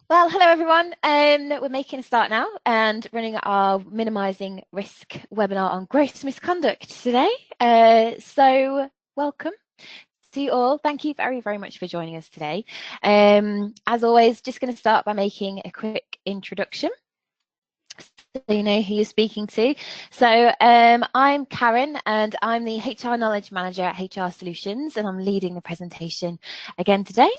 Well, hello everyone. We're making a start now and running our Minimising Risk webinar on gross misconduct today. So welcome to you all. Thank you very, very much for joining us today. As always, just going to start by making a quick introduction, so you know who you're speaking to. So I'm Karen and I'm the HR Knowledge Manager at HR Solutions, and I'm leading the presentation again today.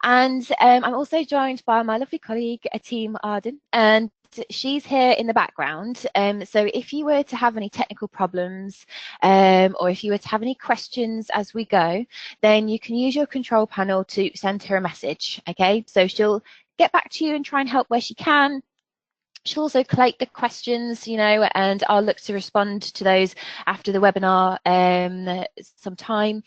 And I'm also joined by my lovely colleague, Ateem Arden, and she's here in the background. So if you were to have any technical problems or if you were to have any questions as we go, then you can use your control panel to send her a message, okay? So she'll get back to you and try and help where she can. She'll also collate the questions, you know, and I'll look to respond to those after the webinar sometime.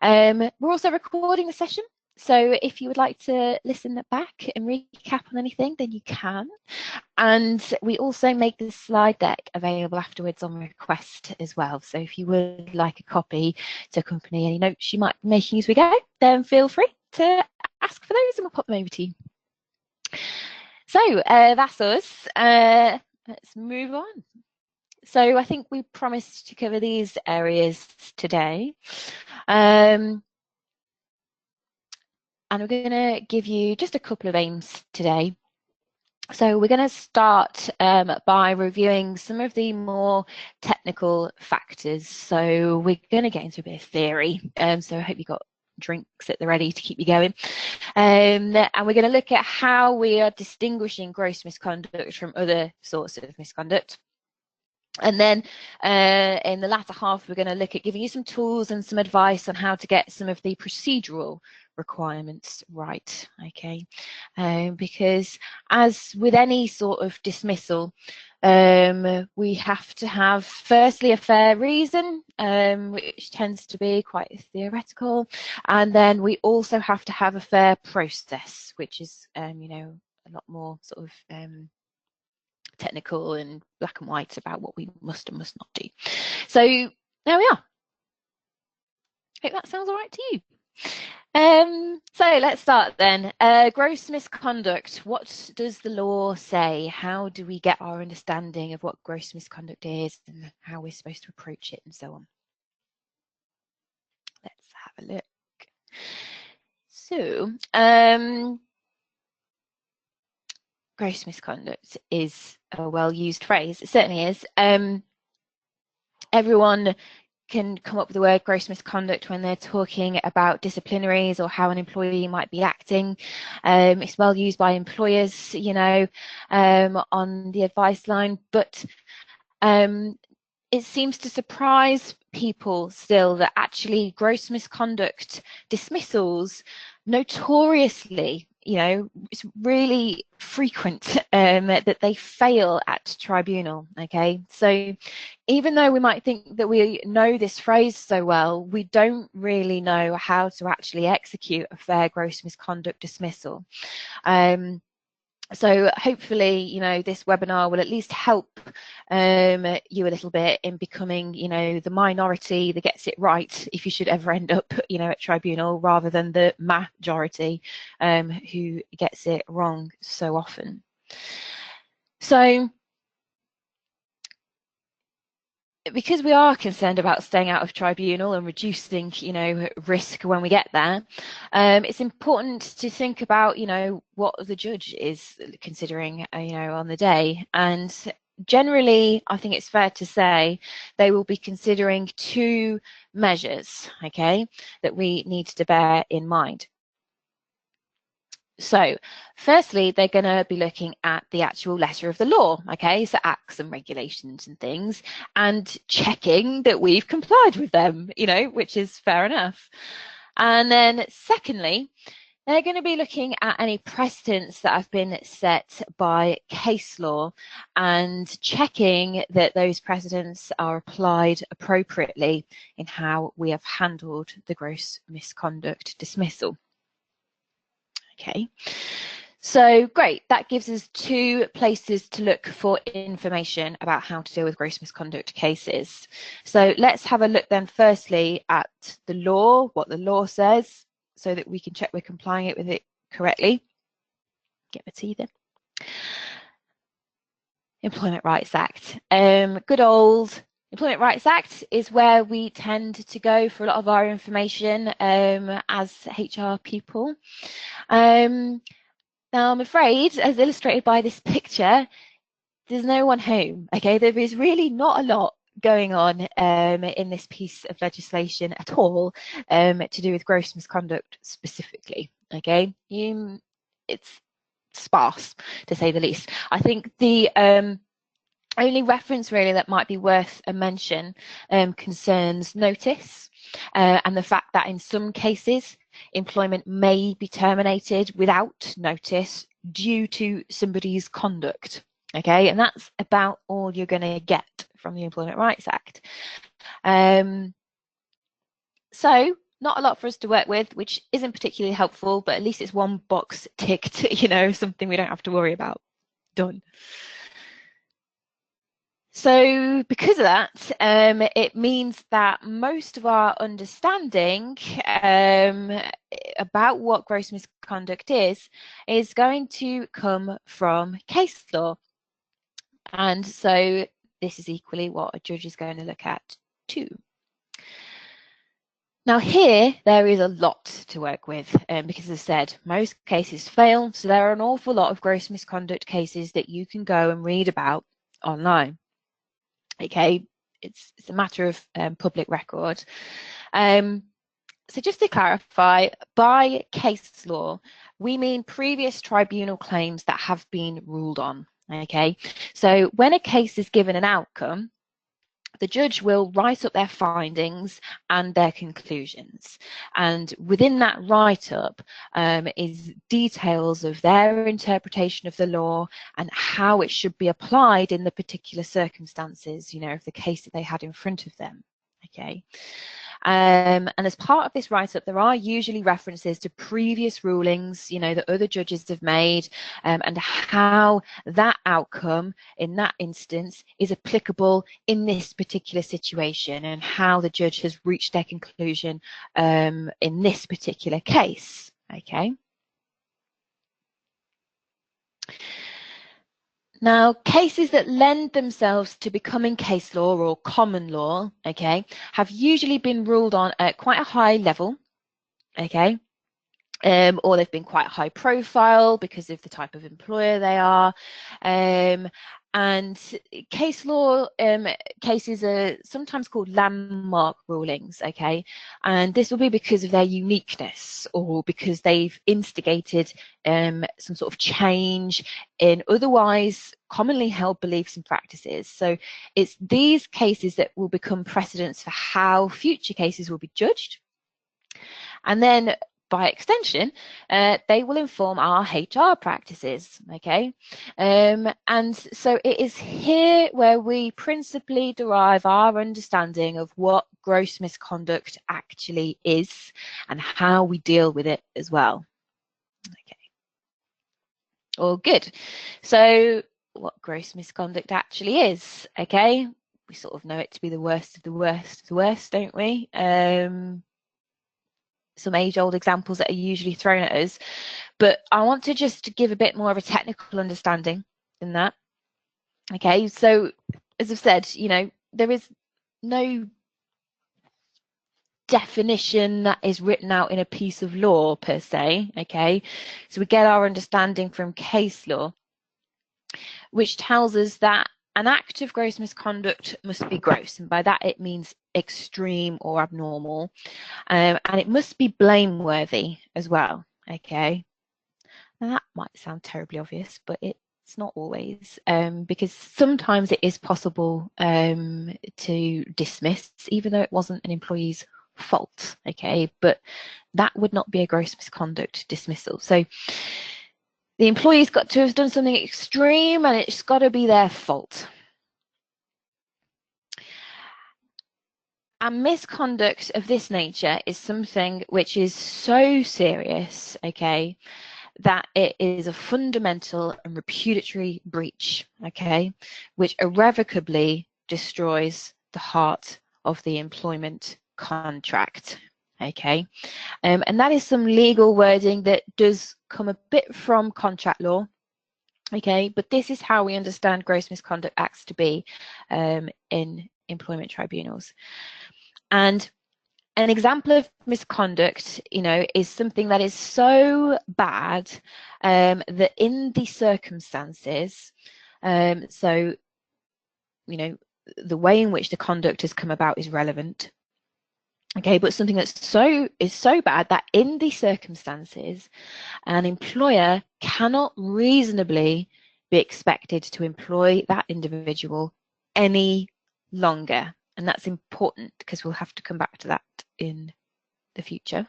We're also recording the session, so if you would like to listen back and recap on anything, then you can. And we also make the slide deck available afterwards on request as well. So if you would like a copy to accompany any notes you might be making as we go, then feel free to ask for those and we'll pop them over to you. So that's us. Let's move on. So I think we promised to cover these areas today. And we're going to give you just a couple of aims today. So we're going to start by reviewing some of the more technical factors. So we're going to get into a bit of theory. So I hope you got drinks at the ready to keep you going. And we're going to look at how we are distinguishing gross misconduct from other sorts of misconduct. And then in the latter half, we're going to look at giving you some tools and some advice on how to get some of the procedural requirements right, okay? Because as with any sort of dismissal, we have to have firstly a fair reason, which tends to be quite theoretical, and then we also have to have a fair process, which is, you know, a lot more sort of technical and black and white about what we must and must not do. So there we are. Hope that sounds all right to you. So let's start then. Gross misconduct. What does the law say? How do we get our understanding of what gross misconduct is and how we're supposed to approach it and so on? Let's have a look. So, gross misconduct is a well-used phrase. It certainly is. Everyone can come up with the word gross misconduct when they're talking about disciplinaries or how an employee might be acting. It's well used by employers, you know, on the advice line, but it seems to surprise people still that actually gross misconduct dismissals notoriously, you know, it's really frequent that they fail at tribunal, okay? So even though we might think that we know this phrase so well, we don't really know how to actually execute a fair gross misconduct dismissal. So hopefully, you know, this webinar will at least help you a little bit in becoming, you know, the minority that gets it right if you should ever end up, you know, at tribunal, rather than the majority who gets it wrong so often. So because we are concerned about staying out of tribunal and reducing, you know, risk when we get there, it's important to think about, you know, what the judge is considering, you know, on the day. And generally, I think it's fair to say they will be considering two measures, okay, that we need to bear in mind. So firstly, they're going to be looking at the actual letter of the law, okay, so acts and regulations and things, and checking that we've complied with them, you know, which is fair enough. And then secondly, they're going to be looking at any precedents that have been set by case law and checking that those precedents are applied appropriately in how we have handled the gross misconduct dismissal. Okay, so great, that gives us two places to look for information about how to deal with gross misconduct cases. So let's have a look then firstly at the law, what the law says, so that we can check we're complying with it correctly. Get my teeth in. Employment Rights Act. Good old Employment Rights Act is where we tend to go for a lot of our information as HR people. Now, I'm afraid, as illustrated by this picture, there's no one home. Okay, there is really not a lot going on in this piece of legislation at all to do with gross misconduct specifically. Okay, it's sparse to say the least. I think the only reference really that might be worth a mention concerns notice and the fact that in some cases employment may be terminated without notice due to somebody's conduct. Okay, and that's about all you're going to get from the Employment Rights Act. So not a lot for us to work with, which isn't particularly helpful, but at least it's one box ticked, you know, something we don't have to worry about. Done. So because of that, it means that most of our understanding about what gross misconduct is going to come from case law. And so this is equally what a judge is going to look at too. Now here, there is a lot to work with because as I said, most cases fail. So there are an awful lot of gross misconduct cases that you can go and read about online. Okay, it's a matter of public record. So just to clarify, by case law, we mean previous tribunal claims that have been ruled on. Okay, so when a case is given an outcome, the judge will write up their findings and their conclusions. And within that write-up is details of their interpretation of the law and how it should be applied in the particular circumstances, you know, of the case that they had in front of them. Okay. And as part of this write-up, there are usually references to previous rulings, you know, that other judges have made and how that outcome in that instance is applicable in this particular situation and how the judge has reached their conclusion in this particular case. Okay. Now, cases that lend themselves to becoming case law or common law, okay, have usually been ruled on at quite a high level, okay, or they've been quite high profile because of the type of employer they are. And case law cases are sometimes called landmark rulings, okay? And this will be because of their uniqueness or because they've instigated some sort of change in otherwise commonly held beliefs and practices. So it's these cases that will become precedents for how future cases will be judged. And then by extension, they will inform our HR practices, okay? And so it is here where we principally derive our understanding of what gross misconduct actually is and how we deal with it as well. Okay. All good. So what gross misconduct actually is, okay? We sort of know it to be the worst of the worst of the worst, don't we? Some age-old examples that are usually thrown at us, but I want to just give a bit more of a technical understanding than that. Okay, so as I've said, you know, there is no definition that is written out in a piece of law per se, okay? So we get our understanding from case law, which tells us that an act of gross misconduct must be gross, and by that it means extreme or abnormal, and it must be blameworthy as well, okay? Now that might sound terribly obvious, but it's not always, because sometimes it is possible to dismiss, even though it wasn't an employee's fault, okay? But that would not be a gross misconduct dismissal. So the employee's got to have done something extreme and it's got to be their fault. And misconduct of this nature is something which is so serious, okay, that it is a fundamental and repudiatory breach, okay, which irrevocably destroys the heart of the employment contract, okay? And that is some legal wording that does come a bit from contract law, okay? But this is how we understand gross misconduct acts to be in employment tribunals. And an example of misconduct, is something that is so bad that in the circumstances, so, the way in which the conduct has come about is relevant. Okay, but something that's so bad that in the circumstances, an employer cannot reasonably be expected to employ that individual any longer. And that's important because we'll have to come back to that in the future.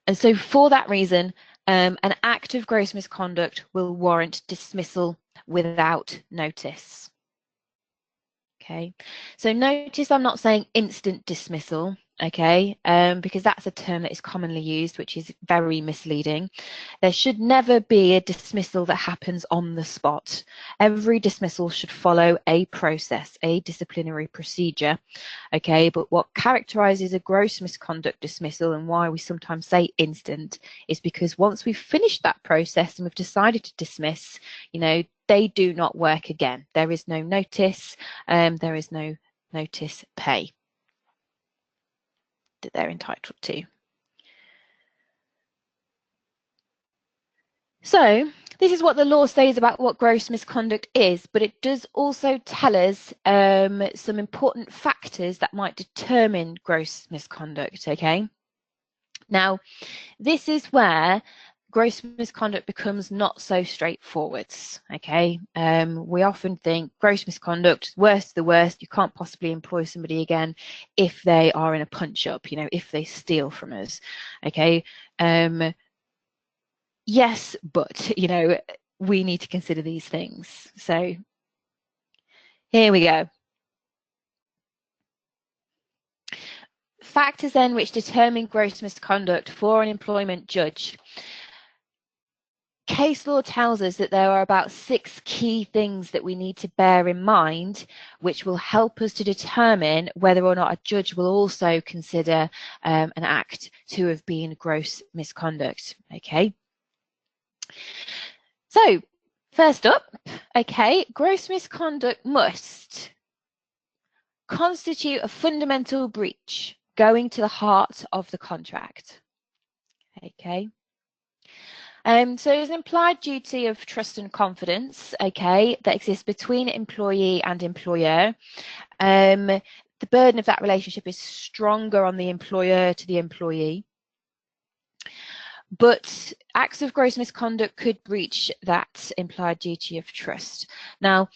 And so for that reason, an act of gross misconduct will warrant dismissal without notice. Okay, so notice I'm not saying instant dismissal, okay, because that's a term that is commonly used, which is very misleading. There should never be a dismissal that happens on the spot. Every dismissal should follow a process, a disciplinary procedure, okay, but what characterizes a gross misconduct dismissal and why we sometimes say instant is because once we've finished that process and we've decided to dismiss, they do not work again. There is no notice, there is no notice pay that they're entitled to. So this is what the law says about what gross misconduct is, but it does also tell us some important factors that might determine gross misconduct, okay? Now, this is where gross misconduct becomes not so straightforward, okay? We often think gross misconduct, worst of the worst, you can't possibly employ somebody again if they are in a punch-up, if they steal from us, okay? Yes, but, we need to consider these things. So here we go. Factors then which determine gross misconduct for an employment judge. Case law tells us that there are about 6 key things that we need to bear in mind, which will help us to determine whether or not a judge will also consider an act to have been gross misconduct, okay? So, first up, okay, gross misconduct must constitute a fundamental breach going to the heart of the contract, okay? So there's an implied duty of trust and confidence, okay, that exists between employee and employer. The burden of that relationship is stronger on the employer to the employee. But acts of gross misconduct could breach that implied duty of trust. Now,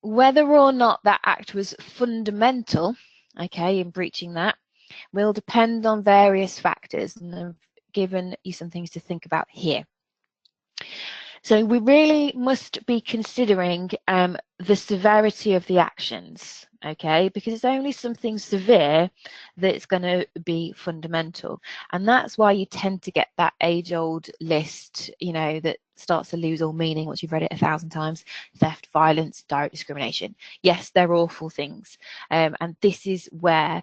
whether or not that act was fundamental, okay, in breaching that, will depend on various factors, and I've given you some things to think about here. So we really must be considering the severity of the actions, okay, because it's only something severe that's going to be fundamental. And that's why you tend to get that age-old list, that starts to lose all meaning once you've read it 1,000 times. Theft, violence, direct discrimination. Yes, they're awful things. And this is where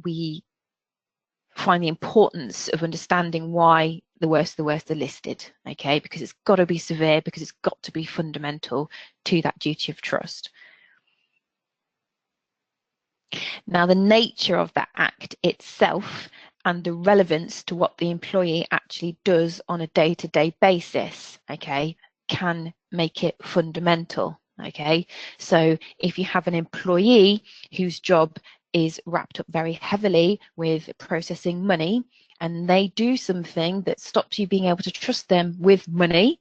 we find the importance of understanding why the worst are listed, okay, because it's got to be severe, because it's got to be fundamental to that duty of trust. Now, the nature of that act itself and the relevance to what the employee actually does on a day-to-day basis, okay, can make it fundamental, okay? So if you have an employee whose job is wrapped up very heavily with processing money, and they do something that stops you being able to trust them with money,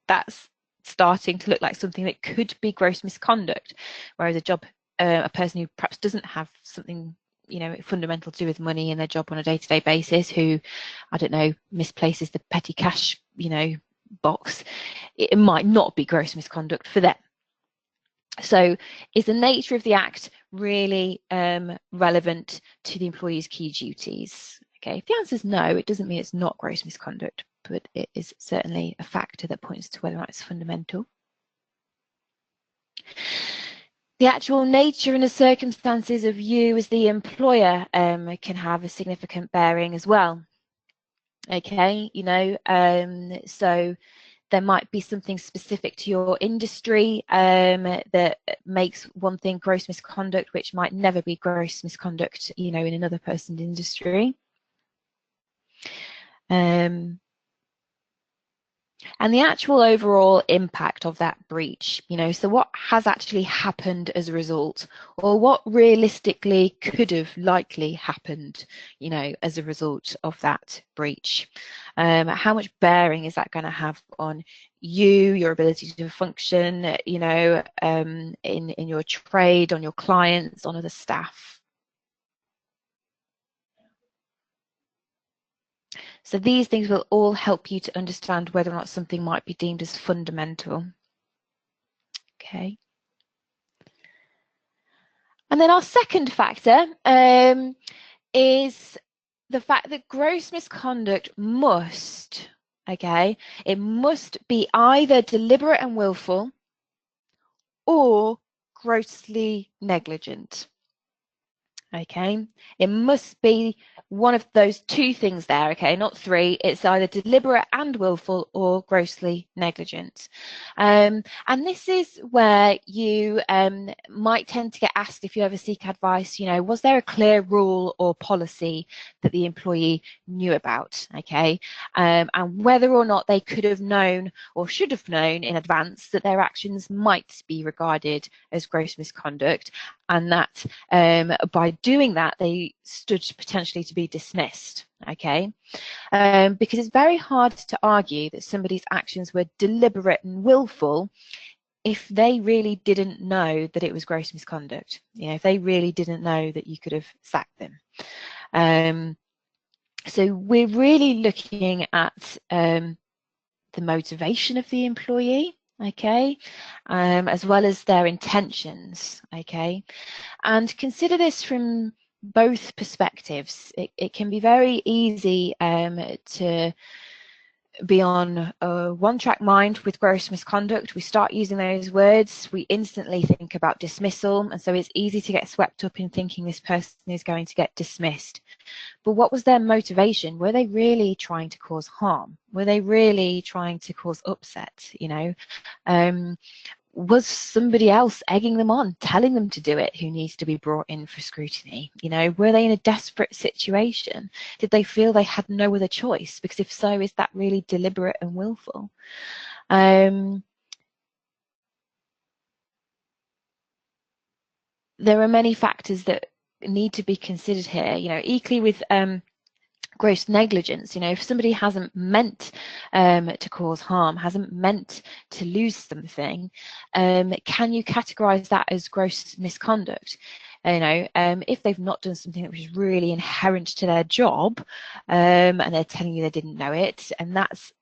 that's starting to look like something that could be gross misconduct. Whereas a person who perhaps doesn't have something, fundamental to do with money in their job on a day-to-day basis, who, I don't know, misplaces the petty cash, box, it might not be gross misconduct for them. So is the nature of the act really relevant to the employee's key duties? Okay, if the answer is no, it doesn't mean it's not gross misconduct, but it is certainly a factor that points to whether or not it's fundamental. The actual nature and the circumstances of you as the employer can have a significant bearing as well. Okay, so there might be something specific to your industry that makes one thing gross misconduct, which might never be gross misconduct, in another person's industry. And the actual overall impact of that breach, so what has actually happened as a result, or what realistically could have likely happened, as a result of that breach. How much bearing is that going to have on you, your ability to function, in your trade, on your clients, on other staff? So these things will all help you to understand whether or not something might be deemed as fundamental. Okay. And then our second factor is the fact that gross misconduct must, it must be either deliberate and willful or grossly negligent. Okay, it must be one of those two things there, okay, not three. It's either deliberate and willful or grossly negligent. And this is where you might tend to get asked, if you ever seek advice, was there a clear rule or policy that the employee knew about, okay, and whether or not they could have known or should have known in advance that their actions might be regarded as gross misconduct, and that by doing that they stood potentially to be dismissed, okay, because it's very hard to argue that somebody's actions were deliberate and willful if they really didn't know that it was gross misconduct, if they really didn't know that you could have sacked them. So we're really looking at the motivation of the employee, okay, as well as their intentions, okay, and consider this from both perspectives. It can be very easy to be on a one-track mind with gross misconduct. We start using those words, we instantly think about dismissal, and so it's easy to get swept up in thinking this person is going to get dismissed. But what was their motivation? Were they really trying to cause harm? Were they really trying to cause upset? Was somebody else egging them on, telling them to do it, who needs to be brought in for scrutiny? Were they in a desperate situation? Did they feel they had no other choice? Because if so, is that really deliberate and willful? There are many factors that need to be considered here, equally with gross negligence. If somebody hasn't meant to cause harm, hasn't meant to lose something, can you categorize that as gross misconduct? If they've not done something that was really inherent to their job, and they're telling you they didn't know it, and that's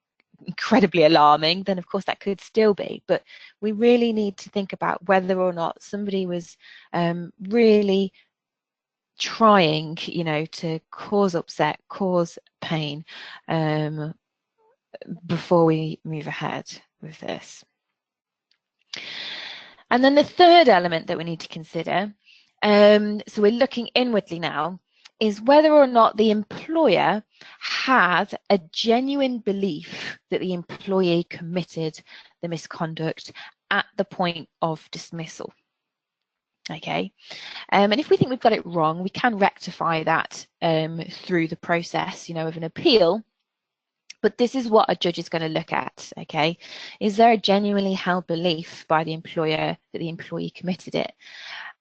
incredibly alarming, then of course that could still be. But we really need to think about whether or not somebody was really trying, to cause upset, cause pain, before we move ahead with this. And then the third element that we need to consider, so we're looking inwardly now, is whether or not the employer had a genuine belief that the employee committed the misconduct at the point of dismissal. Okay, and if we think we've got it wrong, we can rectify that through the process, of an appeal. But this is what a judge is going to look at, okay? Is there a genuinely held belief by the employer that the employee committed it?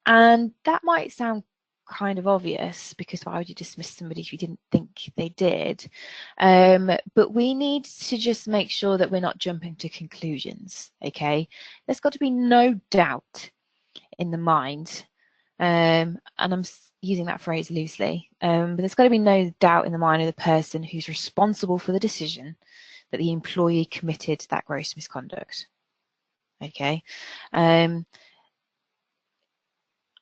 And that might sound kind of obvious, because why would you dismiss somebody if you didn't think they did? But we need to just make sure that we're not jumping to conclusions, okay? There's got to be no doubt in the mind, and I'm using that phrase loosely, but there's got to be no doubt in the mind of the person who's responsible for the decision that the employee committed that gross misconduct. Okay, I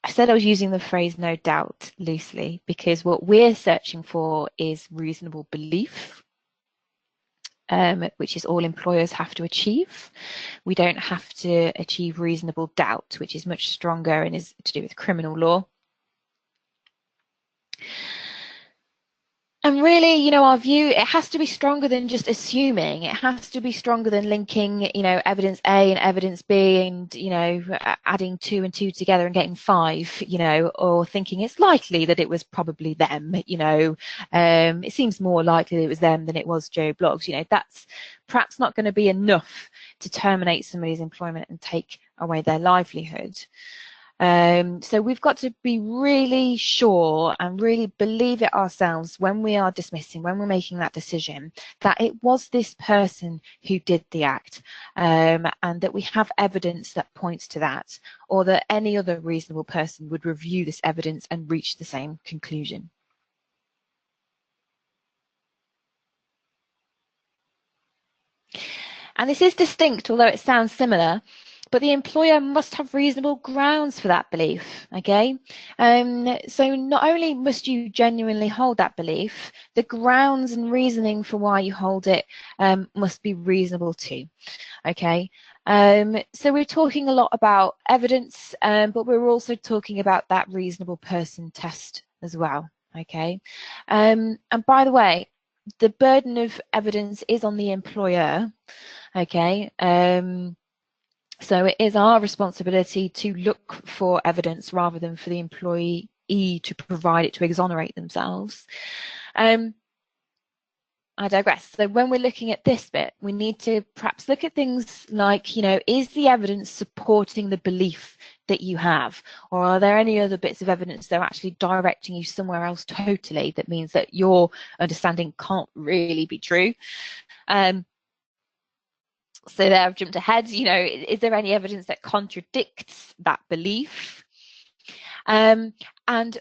said I was using the phrase no doubt loosely because what we're searching for is reasonable belief. which is all employers have to achieve. We don't have to achieve reasonable doubt, which is much stronger and is to do with criminal law. And really, you know, our view, it has to be stronger than just assuming. It has to be stronger than linking, you know, evidence A and evidence B and, you know, adding 2 and 2 together and getting 5, you know, or thinking it's likely that it was probably them, you know. It seems more likely that it was them than it was Joe Bloggs. You know, that's perhaps not going to be enough to terminate somebody's employment and take away their livelihood. So we've got to be really sure and really believe it ourselves when we are dismissing, when we're making that decision, that it was this person who did the act, and that we have evidence that points to that, or that any other reasonable person would review this evidence and reach the same conclusion. And this is distinct, although it sounds similar, but the employer must have reasonable grounds for that belief, okay? So not only must you genuinely hold that belief, the grounds and reasoning for why you hold it must be reasonable too, okay? So we're talking a lot about evidence, but we're also talking about that reasonable person test as well, okay? And by the way, the burden of evidence is on the employer, okay? So it is our responsibility to look for evidence rather than for the employee to provide it to exonerate themselves. I digress. So when we're looking at this bit, we need to perhaps look at things like, you know, is the evidence supporting the belief that you have? Or are there any other bits of evidence that are actually directing you somewhere else totally that means that your understanding can't really be true? So there I've jumped ahead, you know, is there any evidence that contradicts that belief? And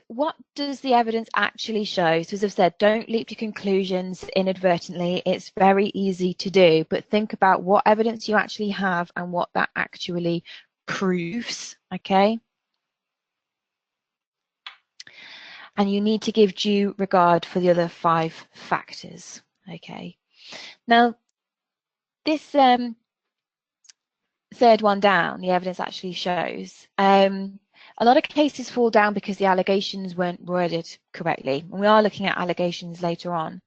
what does the evidence actually show? So as I've said, don't leap to conclusions inadvertently. It's very easy to do, but think about what evidence you actually have and what that actually proves, okay? And you need to give due regard for the other 5 factors, okay? Now, this third one down, the evidence actually shows, a lot of cases fall down because the allegations weren't worded correctly. And we are looking at allegations later on.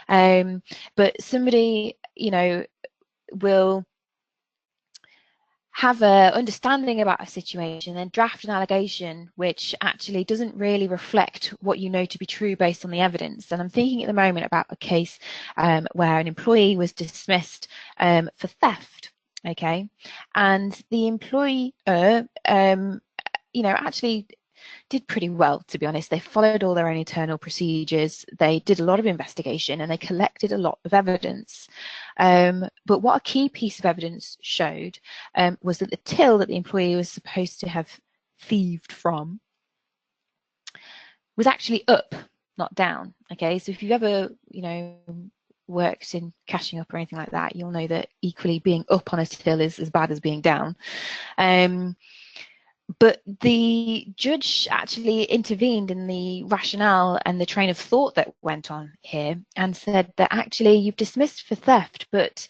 But somebody, you know, will have an understanding about a situation and draft an allegation which actually doesn't really reflect what you know to be true based on the evidence. And I'm thinking at the moment about a case where an employee was dismissed for theft. Okay, and the employer, you know, actually did pretty well, to be honest. They followed all their own internal procedures. They did a lot of investigation and they collected a lot of evidence. But what a key piece of evidence showed was that the till that the employee was supposed to have thieved from was actually up, not down. Okay, so if you've ever, you know, worked in cashing up or anything like that, you'll know that equally being up on a till is as bad as being down. But the judge actually intervened in the rationale and the train of thought that went on here and said that actually you've dismissed for theft, but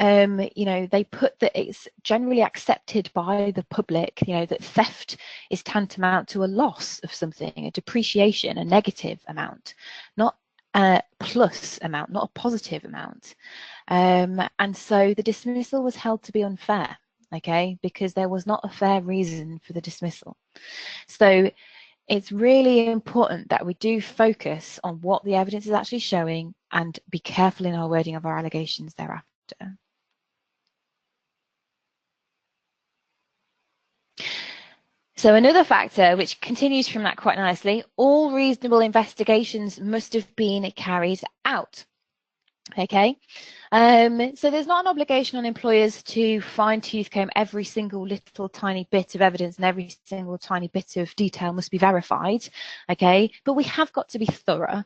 you know, they put that it's generally accepted by the public, you know, that theft is tantamount to a loss of something, a depreciation, a negative amount, not a plus amount, not a positive amount. And so the dismissal was held to be unfair, okay, because there was not a fair reason for the dismissal. So it's really important that we do focus on what the evidence is actually showing and be careful in our wording of our allegations thereafter. So another factor which continues from that quite nicely, all reasonable investigations must have been carried out. Okay, so there's not an obligation on employers to fine-tooth comb every single little tiny bit of evidence and every single tiny bit of detail must be verified, okay, but we have got to be thorough,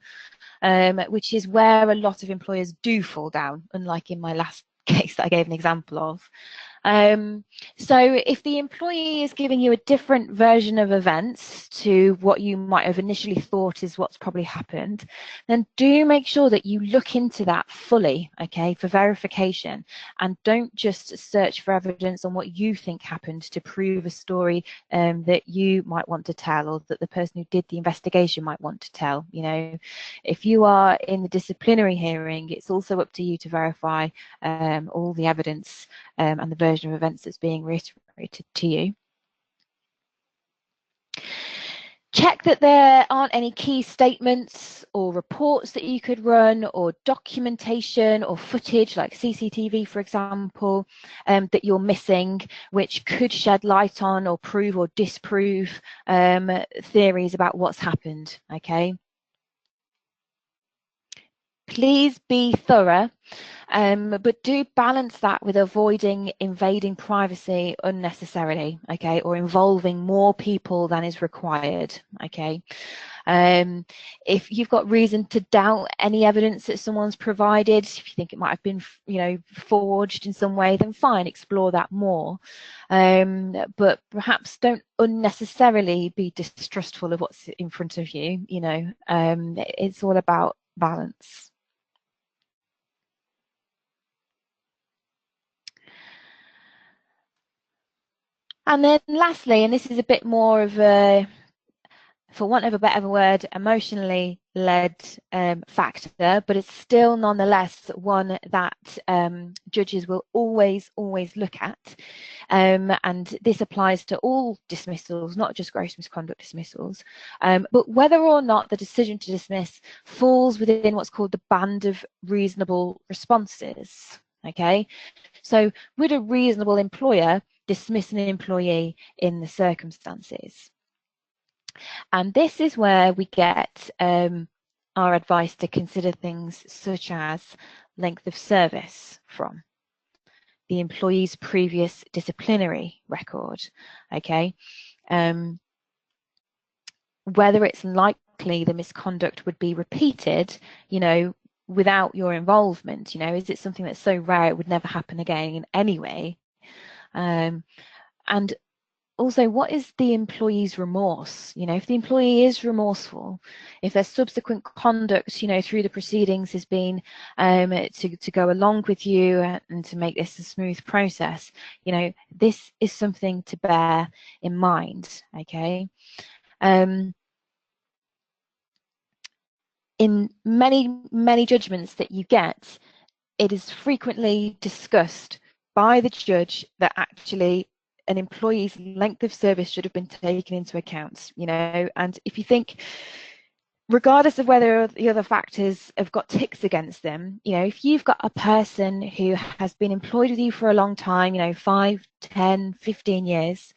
which is where a lot of employers do fall down, unlike in my last case that I gave an example of. So if the employee is giving you a different version of events to what you might have initially thought is what's probably happened, then do make sure that you look into that fully, okay, for verification, and don't just search for evidence on what you think happened to prove a story that you might want to tell, or that the person who did the investigation might want to tell. You know, if you are in the disciplinary hearing, it's also up to you to verify all the evidence and the version of events that's being reiterated to you. Check that there aren't any key statements or reports that you could run, or documentation or footage like CCTV, for example, that you're missing, which could shed light on or prove or disprove theories about what's happened, okay? Please be thorough, but do balance that with avoiding invading privacy unnecessarily, okay, or involving more people than is required, okay. If you've got reason to doubt any evidence that someone's provided, if you think it might have been, you know, forged in some way, then fine, explore that more. But perhaps don't unnecessarily be distrustful of what's in front of you, you know. It's all about balance. And then lastly, and this is a bit more of a, for want of a better word, emotionally led factor, but it's still nonetheless one that judges will always look at. And this applies to all dismissals, not just gross misconduct dismissals, but whether or not the decision to dismiss falls within what's called the band of reasonable responses. Okay, so would a reasonable employer dismiss an employee in the circumstances? And this is where we get our advice to consider things such as length of service from, the employee's previous disciplinary record, okay? Whether it's likely the misconduct would be repeated, you know, without your involvement, you know, is it something that's so rare it would never happen again in any way? And also, what is the employee's remorse? You know, if the employee is remorseful, if their subsequent conduct, you know, through the proceedings has been to go along with you and to make this a smooth process, you know, this is something to bear in mind, okay? In many judgments that you get, it is frequently discussed by the judge that actually an employee's length of service should have been taken into account, you know. And if you think, regardless of whether the other factors have got ticks against them, you know, if you've got a person who has been employed with you for a long time, you know, 5, 10, 15 years,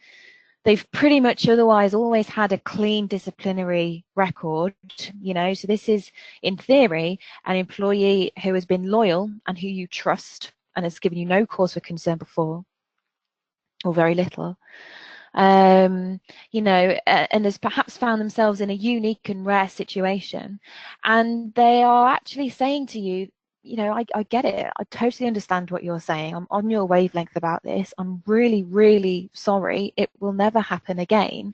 they've pretty much otherwise always had a clean disciplinary record, you know, so this is, in theory, an employee who has been loyal and who you trust and has given you no cause for concern before, or very little, you know, and has perhaps found themselves in a unique and rare situation, and they are actually saying to you, you know, I get it, I totally understand what you're saying, I'm on your wavelength about this, I'm really sorry, it will never happen again,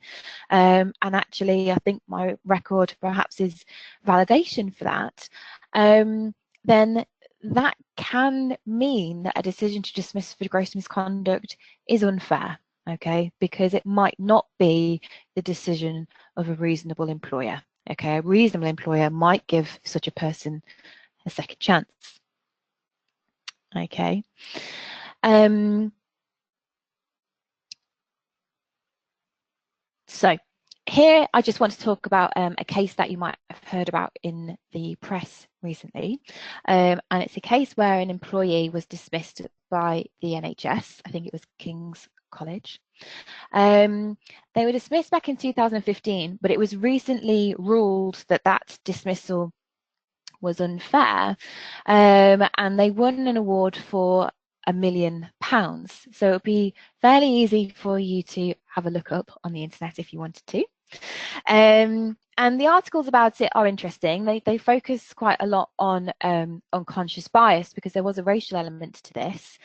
and actually I think my record perhaps is validation for that, then that can mean that a decision to dismiss for gross misconduct is unfair, okay, because it might not be the decision of a reasonable employer, okay. A reasonable employer might give such a person a second chance, okay. So here I just want to talk about a case that you might have heard about in the press recently, and it's a case where an employee was dismissed by the NHS, I think it was King's College. They were dismissed back in 2015, but it was recently ruled that that dismissal was unfair, and they won an award for £1 million. So it would be fairly easy for you to have a look up on the internet if you wanted to. And the articles about it are interesting. They focus quite a lot on unconscious bias, because there was a racial element to this.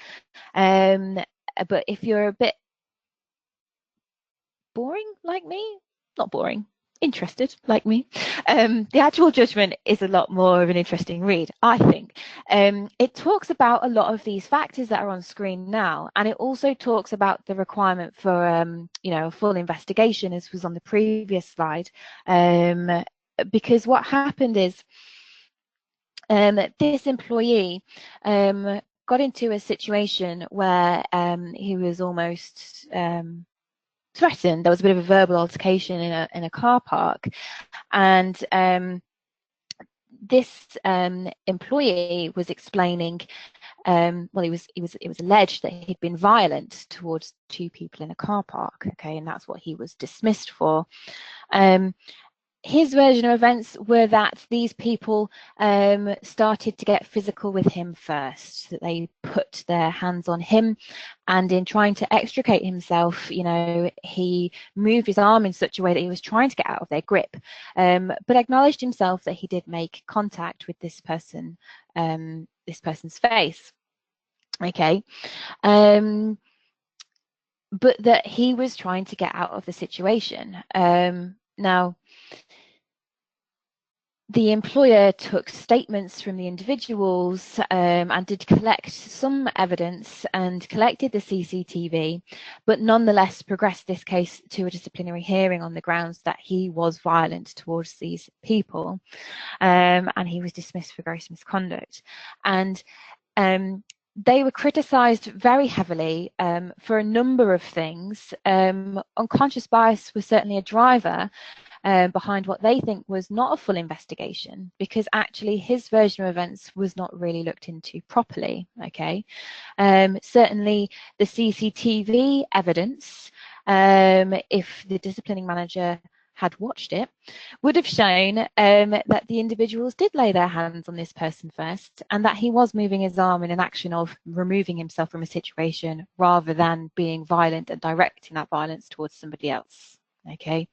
But if you're a bit boring like me, not boring, interested like me, the actual judgment is a lot more of an interesting read, I think. It talks about a lot of these factors that are on screen now, and it also talks about the requirement for a full investigation, as was on the previous slide, because what happened is this employee got into a situation where he was almost threatened. There was a bit of a verbal altercation in a car park, and this employee was explaining. Well, it was alleged that he'd been violent towards two people in a car park. Okay, and that's what he was dismissed for. His version of events were that these people started to get physical with him first, that they put their hands on him, and in trying to extricate himself, he moved his arm in such a way that he was trying to get out of their grip, but acknowledged himself that he did make contact with this person's face. Okay. But that he was trying to get out of the situation. Now, the employer took statements from the individuals and did collect some evidence and collected the CCTV, but nonetheless progressed this case to a disciplinary hearing on the grounds that he was violent towards these people, and he was dismissed for gross misconduct. And they were criticised very heavily for a number of things. Unconscious bias was certainly a driver behind what they think was not a full investigation, because actually his version of events was not really looked into properly. Okay, certainly the CCTV evidence, if the disciplining manager had watched it, would have shown that the individuals did lay their hands on this person first, and that he was moving his arm in an action of removing himself from a situation rather than being violent and directing that violence towards somebody else. Okay.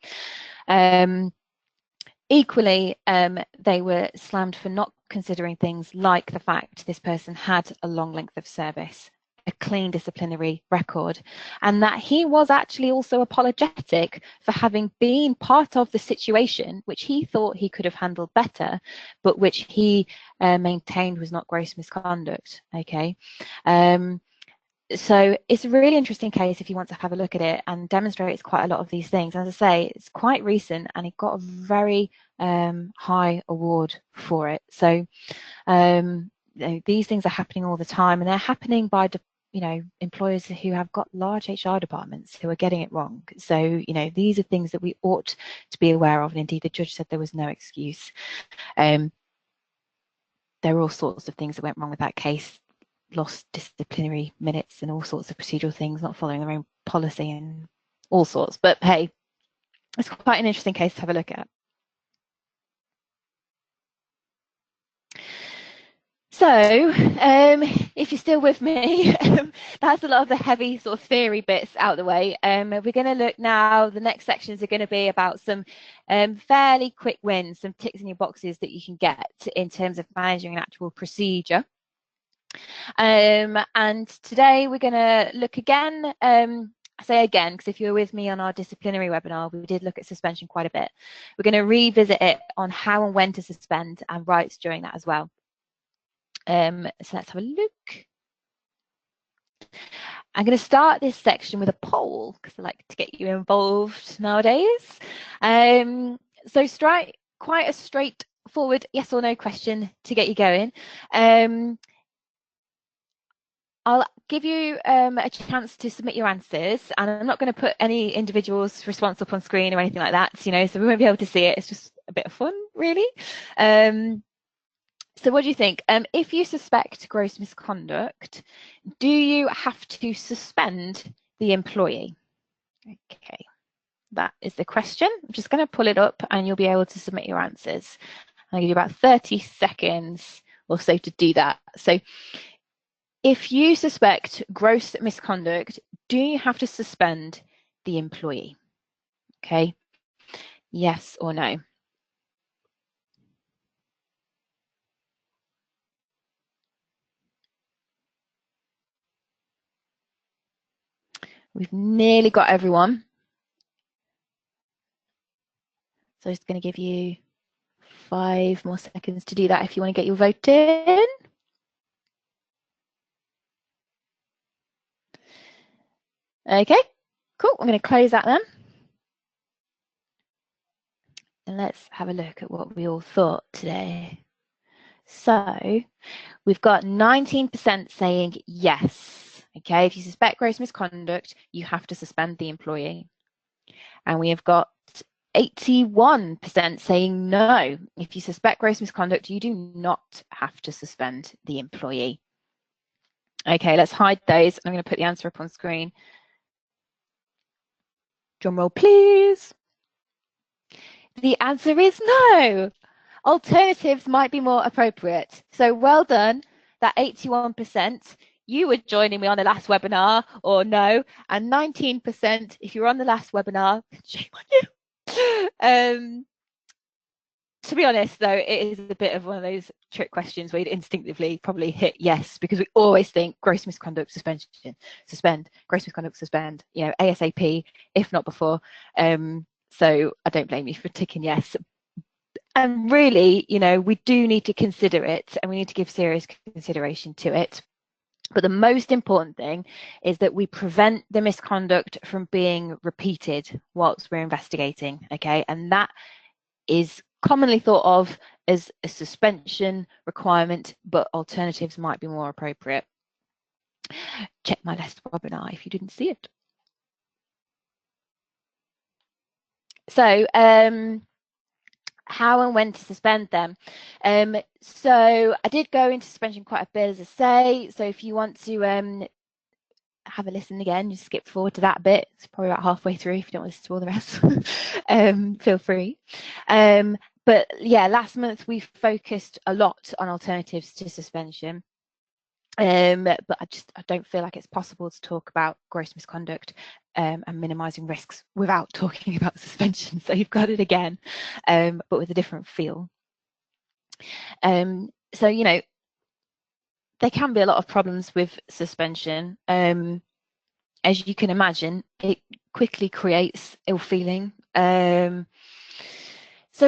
Equally, they were slammed for not considering things like the fact this person had a long length of service, a clean disciplinary record, and that he was actually also apologetic for having been part of the situation which he thought he could have handled better, but which he maintained was not gross misconduct. Okay. So it's a really interesting case if you want to have a look at it, and demonstrates quite a lot of these things. As I say, it's quite recent and it got a very high award for it. So these things are happening all the time, and they're happening by employers who have got large HR departments who are getting it wrong. So these are things that we ought to be aware of, and indeed the judge said there was no excuse. There were all sorts of things that went wrong with that case. Lost disciplinary minutes and all sorts of procedural things, not following their own policy and all sorts. But hey, it's quite an interesting case to have a look at. So if you're still with me, that's a lot of the heavy sort of theory bits out of the way. We're going to look now, the next sections are going to be about some fairly quick wins, some ticks in your boxes that you can get in terms of managing an actual procedure. And today we're going to look again, I say again because if you were with me on our disciplinary webinar, we did look at suspension quite a bit. We're going to revisit it on how and when to suspend and rights during that as well. So let's have a look. I'm going to start this section with a poll because I like to get you involved nowadays. So strike quite a straightforward yes or no question to get you going. I'll give you a chance to submit your answers, and I'm not going to put any individual's response up on screen or anything like that, so we won't be able to see it. It's just a bit of fun, really. So what do you think? If you suspect gross misconduct, do you have to suspend the employee? Okay, that is the question. I'm just going to pull it up and you'll be able to submit your answers. I'll give you about 30 seconds or so to do that. So if you suspect gross misconduct, do you have to suspend the employee? Okay, yes or no? We've nearly got everyone. So I'm just going to give you 5 more seconds to do that if you want to get your vote in. Okay, cool. I'm going to close that then. And let's have a look at what we all thought today. So we've got 19% saying yes. Okay, if you suspect gross misconduct, you have to suspend the employee. And we have got 81% saying no. If you suspect gross misconduct, you do not have to suspend the employee. Okay, let's hide those. I'm going to put the answer up on screen. Drum roll, please. The answer is no. Alternatives might be more appropriate. So well done, that 81%. You were joining me on the last webinar, or no, and 19% if you were on the last webinar, shame on you. To be honest, though, it is a bit of one of those trick questions where you'd instinctively probably hit yes, because we always think gross misconduct, suspension, suspend, gross misconduct, suspend, you know, ASAP, if not before. So I don't blame you for ticking yes. And really, you know, we do need to consider it, and we need to give serious consideration to it. But the most important thing is that we prevent the misconduct from being repeated whilst we're investigating, okay? And that is commonly thought of as a suspension requirement, but alternatives might be more appropriate. Check my last webinar if you didn't see it. So, how and when to suspend them. So I did go into suspension quite a bit, as I say. So if you want to have a listen again, just skip forward to that bit. It's probably about halfway through if you don't want to listen to all the rest. Feel free. But yeah, last month we focused a lot on alternatives to suspension. But I don't feel like it's possible to talk about gross misconduct and minimising risks without talking about suspension. So you've got it again, but with a different feel. So, you know, there can be a lot of problems with suspension. As you can imagine, it quickly creates ill feeling. So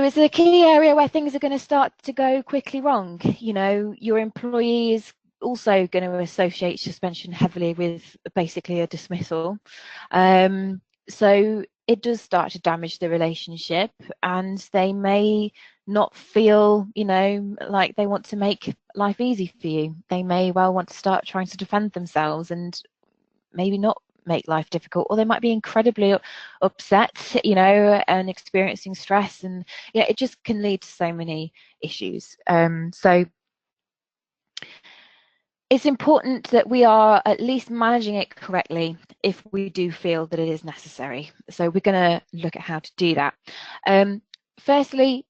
it's a key area where things are going to start to go quickly wrong. You know, your employee is also going to associate suspension heavily with basically a dismissal. So it does start to damage the relationship, and they may not feel, you know, like they want to make life easy for you. They may well want to start trying to defend themselves and maybe not make life difficult, or they might be incredibly upset, you know, and experiencing stress, and yeah, it just can lead to so many issues. So it's important that we are at least managing it correctly if we do feel that it is necessary. So we're going to look at how to do that. Firstly,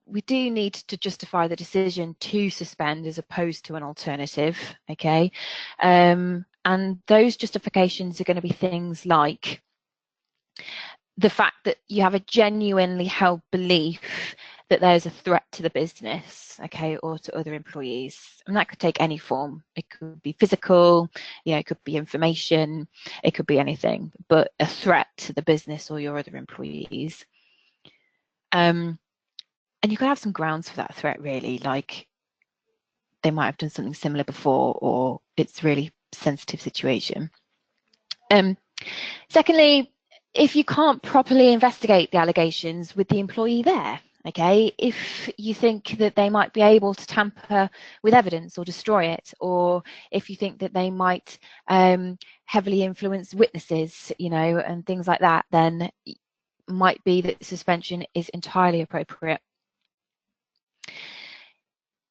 we do need to justify the decision to suspend as opposed to an alternative, okay? And those justifications are going to be things like the fact that you have a genuinely held belief that there's a threat to the business, okay, or to other employees. And that could take any form. It could be physical, yeah, it could be information, it could be anything, but a threat to the business or your other employees. And you can have some grounds for that threat, really, like they might have done something similar before, or it's really sensitive situation. Secondly, if you can't properly investigate the allegations with the employee there, okay, if you think that they might be able to tamper with evidence or destroy it, or if you think that they might heavily influence witnesses, you know, and things like that, then it might be that suspension is entirely appropriate.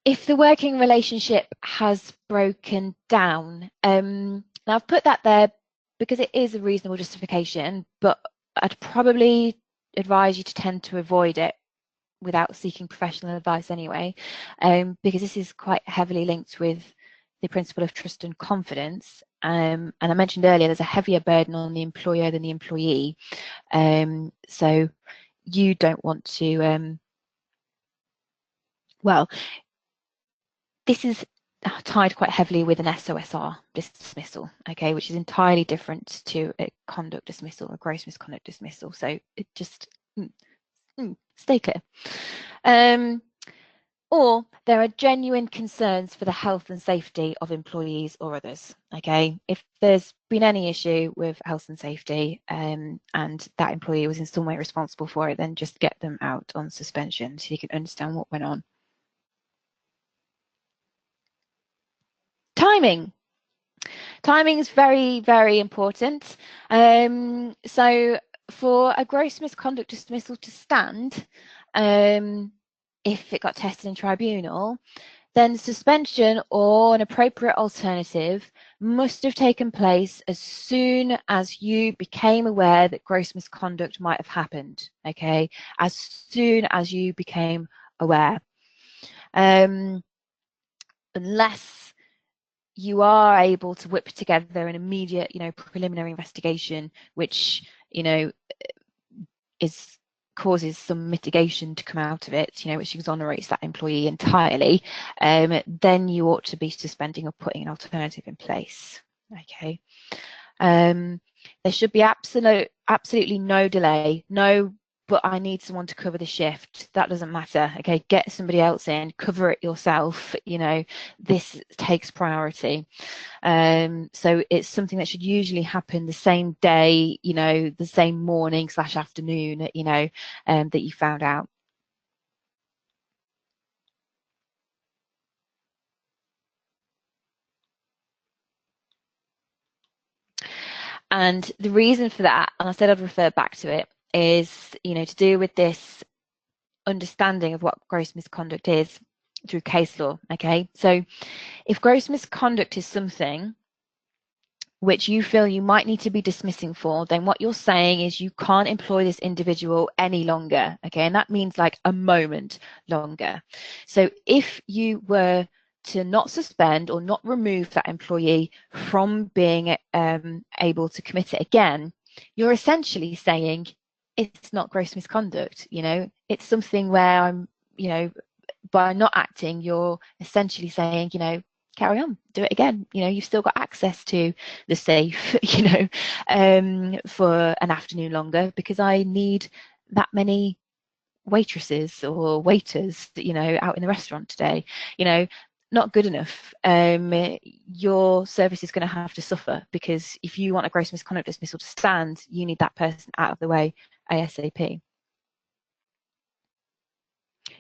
If the working relationship has broken down, now I've put that there because it is a reasonable justification, but I'd probably advise you to tend to avoid it without seeking professional advice anyway, because this is quite heavily linked with the principle of trust and confidence. And I mentioned earlier, there's a heavier burden on the employer than the employee. So you don't want to, well, this is tied quite heavily with an SOSR dismissal, okay, which is entirely different to a conduct dismissal, a gross misconduct dismissal. So it just stay clear. Or there are genuine concerns for the health and safety of employees or others, okay? If there's been any issue with health and safety and that employee was in some way responsible for it, then just get them out on suspension so you can understand what went on. Timing. Timing is very, very important. So for a gross misconduct dismissal to stand, if it got tested in tribunal, then suspension or an appropriate alternative must have taken place as soon as you became aware that gross misconduct might have happened, okay? As soon as you became aware. Unless you are able to whip together an immediate, preliminary investigation, which, causes some mitigation to come out of it, which exonerates that employee entirely, then you ought to be suspending or putting an alternative in place. Okay. There should be absolutely no delay, but I need someone to cover the shift. That doesn't matter. Okay, get somebody else in, cover it yourself. This takes priority. So it's something that should usually happen the same day, the same morning / afternoon, that you found out. And the reason for that, and I said I'd refer back to it, is, to do with this understanding of what gross misconduct is through case law. Okay, so if gross misconduct is something which you feel you might need to be dismissing for, then what you're saying is you can't employ this individual any longer. Okay, and that means like a moment longer. So if you were to not suspend or not remove that employee from being able to commit it again, you're essentially saying it's not gross misconduct. It's something where I'm, by not acting, you're essentially saying, carry on, do it again. You've still got access to the safe, for an afternoon longer, because I need that many waitresses or waiters, out in the restaurant today. Not good enough. Your service is going to have to suffer, because if you want a gross misconduct dismissal to stand, you need that person out of the way ASAP.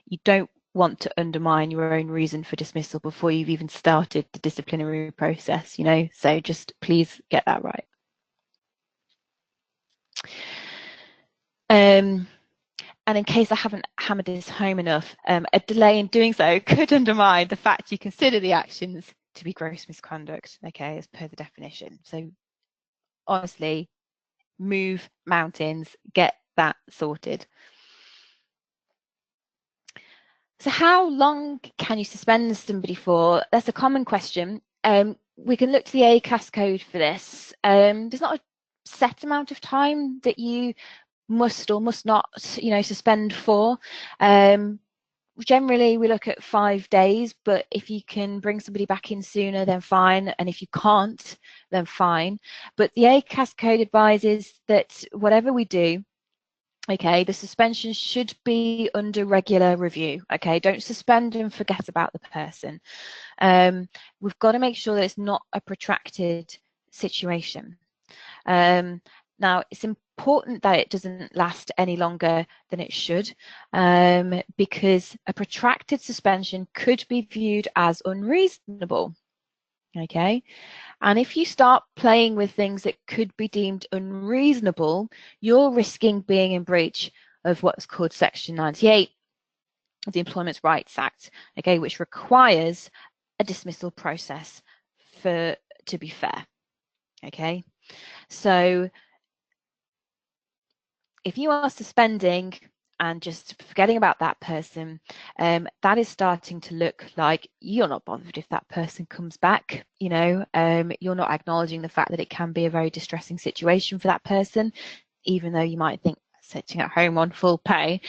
You don't want to undermine your own reason for dismissal before you've even started the disciplinary process, so just please get that right. And in case I haven't hammered this home enough, a delay in doing so could undermine the fact you consider the actions to be gross misconduct, okay, as per the definition. So honestly, move mountains, get that sorted. So how long can you suspend somebody for? That's a common question. We can look to the ACAS code for this. There's not a set amount of time that you must or must not, suspend for. Generally, we look at 5 days, but if you can bring somebody back in sooner, then fine. And if you can't, then fine. But the ACAS code advises that whatever we do, okay, the suspension should be under regular review. Okay, don't suspend and forget about the person. We've got to make sure that it's not a protracted situation. Now, it's important that it doesn't last any longer than it should, because a protracted suspension could be viewed as unreasonable. Okay, and if you start playing with things that could be deemed unreasonable, you're risking being in breach of what's called Section 98 of the Employment Rights Act, okay, which requires a dismissal process to be fair. Okay, so if you are suspending and just forgetting about that person, that is starting to look like you're not bothered if that person comes back. You're not acknowledging the fact that it can be a very distressing situation for that person, even though you might think sitting at home on full pay,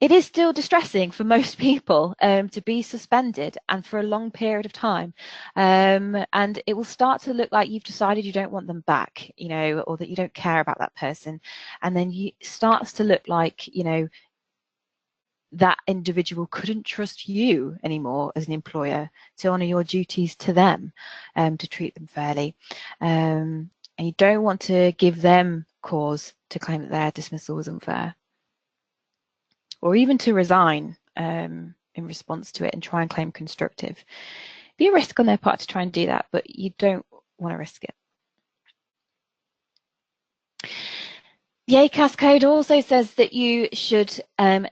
it is still distressing for most people to be suspended and for a long period of time. And it will start to look like you've decided you don't want them back, you know, or that you don't care about that person. And then it starts to look like, you know, that individual couldn't trust you anymore as an employer to honour your duties to them, to treat them fairly. And you don't want to give them cause to claim that their dismissal was unfair, or even to resign in response to it and try and claim constructive. Be a risk on their part to try and do that, but you don't want to risk it. The ACAS code also says that you should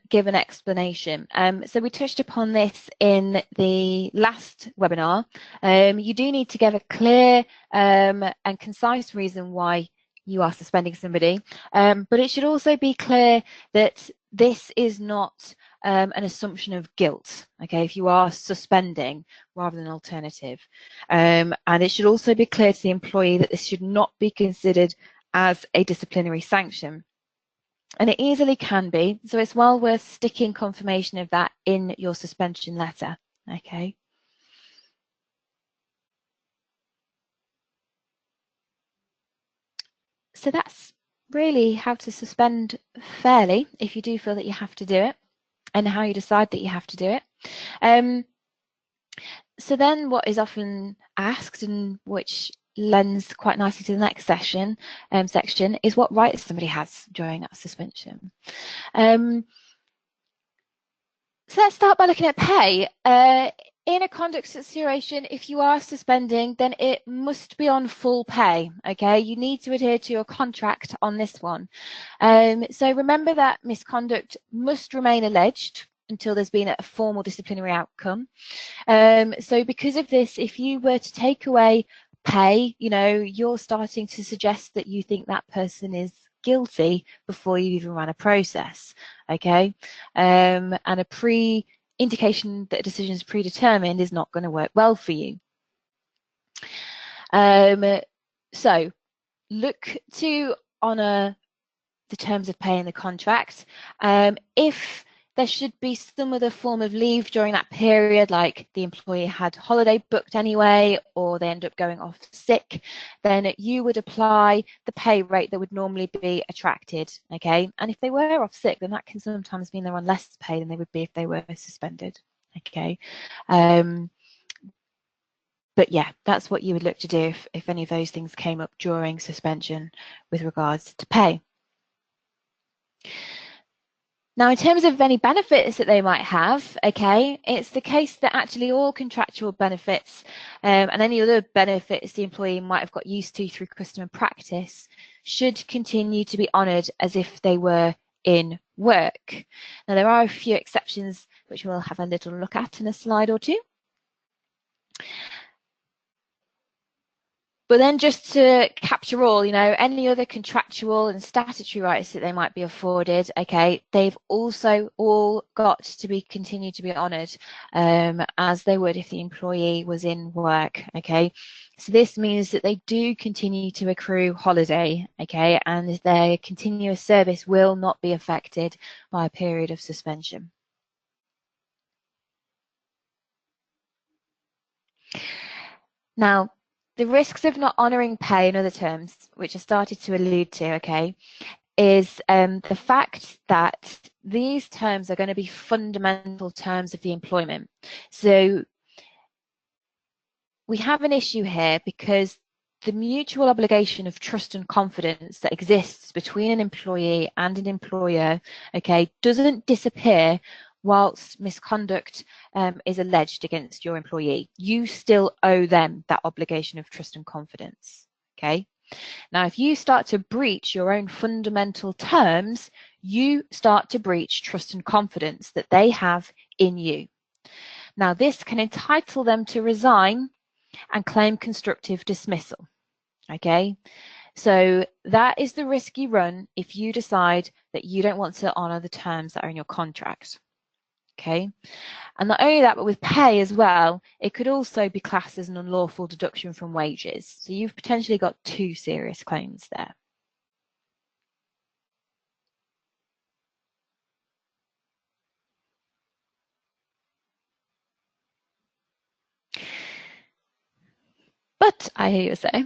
give an explanation. So we touched upon this in the last webinar. You do need to give a clear and concise reason why you are suspending somebody, but it should also be clear that this is not an assumption of guilt, okay, if you are suspending rather than alternative. And it should also be clear to the employee that this should not be considered as a disciplinary sanction. And it easily can be, so it's well worth sticking confirmation of that in your suspension letter, okay? So that's really how to suspend fairly if you do feel that you have to do it, and how you decide that you have to do it. So then what is often asked, and which lends quite nicely to the next section is what rights somebody has during that suspension. So let's start by looking at pay. In a conduct situation, if you are suspending, then it must be on full pay, okay? You need to adhere to your contract on this one. So remember that misconduct must remain alleged until there's been a formal disciplinary outcome. So because of this, if you were to take away pay, you know, you're starting to suggest that you think that person is guilty before you even ran a process, okay? And a indication that a decision is predetermined is not going to work well for you. So look to honour the terms of pay in the contract. If there should be some other form of leave during that period, like the employee had holiday booked anyway, or they end up going off sick, then you would apply the pay rate that would normally be attracted, okay? And if they were off sick, then that can sometimes mean they're on less pay than they would be if they were suspended, okay? But yeah, that's what you would look to do if any of those things came up during suspension with regards to pay. Now, in terms of any benefits that they might have, okay, it's the case that actually all contractual benefits and any other benefits the employee might have got used to through custom and practice should continue to be honoured as if they were in work. Now, there are a few exceptions which we'll have a little look at in a slide or two. But then just to capture all, you know, any other contractual and statutory rights that they might be afforded, okay, they've also all got to be continued to be honoured as they would if the employee was in work, okay. So this means that they do continue to accrue holiday, okay, and their continuous service will not be affected by a period of suspension. Now, the risks of not honouring pay in other terms, which I started to allude to, okay, is the fact that these terms are going to be fundamental terms of the employment. So we have an issue here because the mutual obligation of trust and confidence that exists between an employee and an employer, okay, doesn't disappear whilst misconduct is alleged against your employee. You still owe them that obligation of trust and confidence, okay? Now, if you start to breach your own fundamental terms, you start to breach trust and confidence that they have in you. Now, this can entitle them to resign and claim constructive dismissal, okay? So that is the risk you run if you decide that you don't want to honour the terms that are in your contract. Okay, and not only that, but with pay as well, it could also be classed as an unlawful deduction from wages. So you've potentially got two serious claims there. But I hear you say,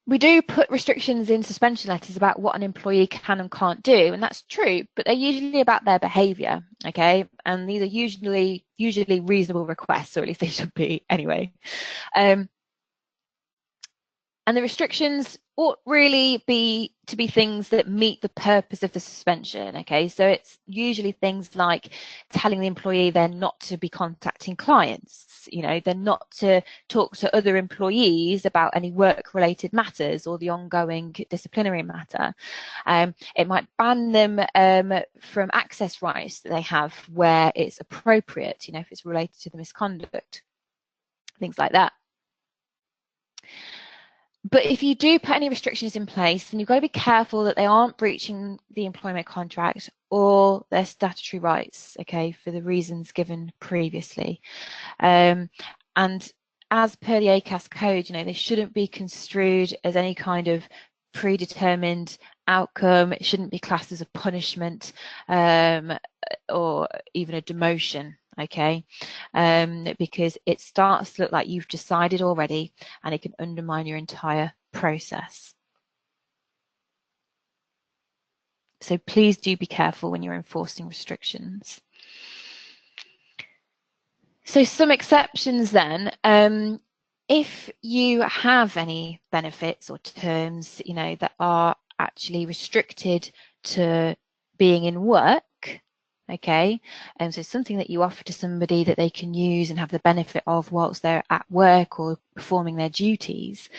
we do put restrictions in suspension letters about what an employee can and can't do, and that's true, but they're usually about their behaviour, okay? And these are usually reasonable requests, or at least they should be anyway. And the restrictions ought really be to be things that meet the purpose of the suspension, okay? So it's usually things like telling the employee they're not to be contacting clients, you know, they're not to talk to other employees about any work-related matters or the ongoing disciplinary matter. It might ban them from access rights that they have where it's appropriate, you know, if it's related to the misconduct, things like that. But if you do put any restrictions in place, then you've got to be careful that they aren't breaching the employment contract or their statutory rights, okay, for the reasons given previously. And as per the ACAS code, you know, they shouldn't be construed as any kind of predetermined outcome. It shouldn't be classed as a punishment or even a demotion, okay, because it starts to look like you've decided already and it can undermine your entire process. So please do be careful when you're enforcing restrictions. So some exceptions then, if you have any benefits or terms, you know, that are actually restricted to being in work, okay, and so something that you offer to somebody that they can use and have the benefit of whilst they're at work or performing their duties,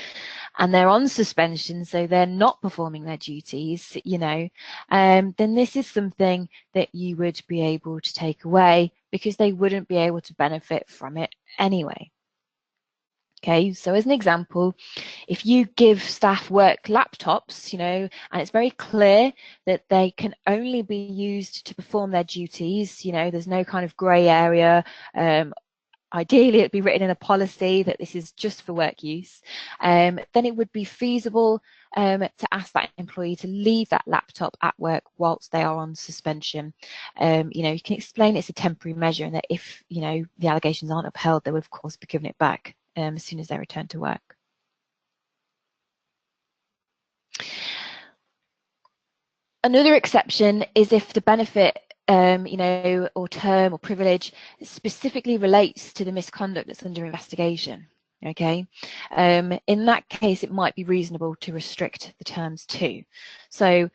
and they're on suspension, so they're not performing their duties, you know, then this is something that you would be able to take away because they wouldn't be able to benefit from it anyway. Okay, so as an example, if you give staff work laptops, you know, and it's very clear that they can only be used to perform their duties, you know, there's no kind of grey area. Ideally, it'd be written in a policy that this is just for work use. Then it would be feasible to ask that employee to leave that laptop at work whilst they are on suspension. You know, you can explain it's a temporary measure and that if, you know, the allegations aren't upheld, they will of course be given it back as soon as they return to work. Another exception is if the benefit, you know, or term or privilege specifically relates to the misconduct that's under investigation. Okay, in that case, it might be reasonable to restrict the terms too. So,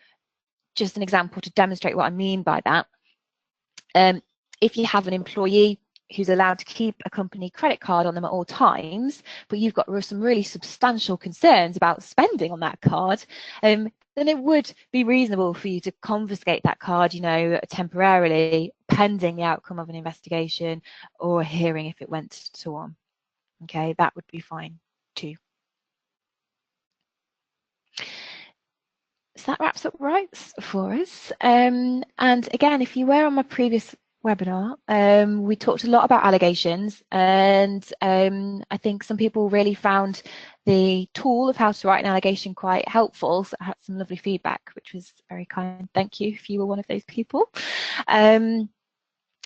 just an example to demonstrate what I mean by that. If you have an employee who's allowed to keep a company credit card on them at all times, but you've got some really substantial concerns about spending on that card, then it would be reasonable for you to confiscate that card, you know, temporarily, pending the outcome of an investigation or a hearing if it went to one. Okay, that would be fine too. So that wraps up rights for us. And again, if you were on my previous webinar, we talked a lot about allegations, and I think some people really found the tool of how to write an allegation quite helpful. So I had some lovely feedback, which was very kind. Thank you if you were one of those people.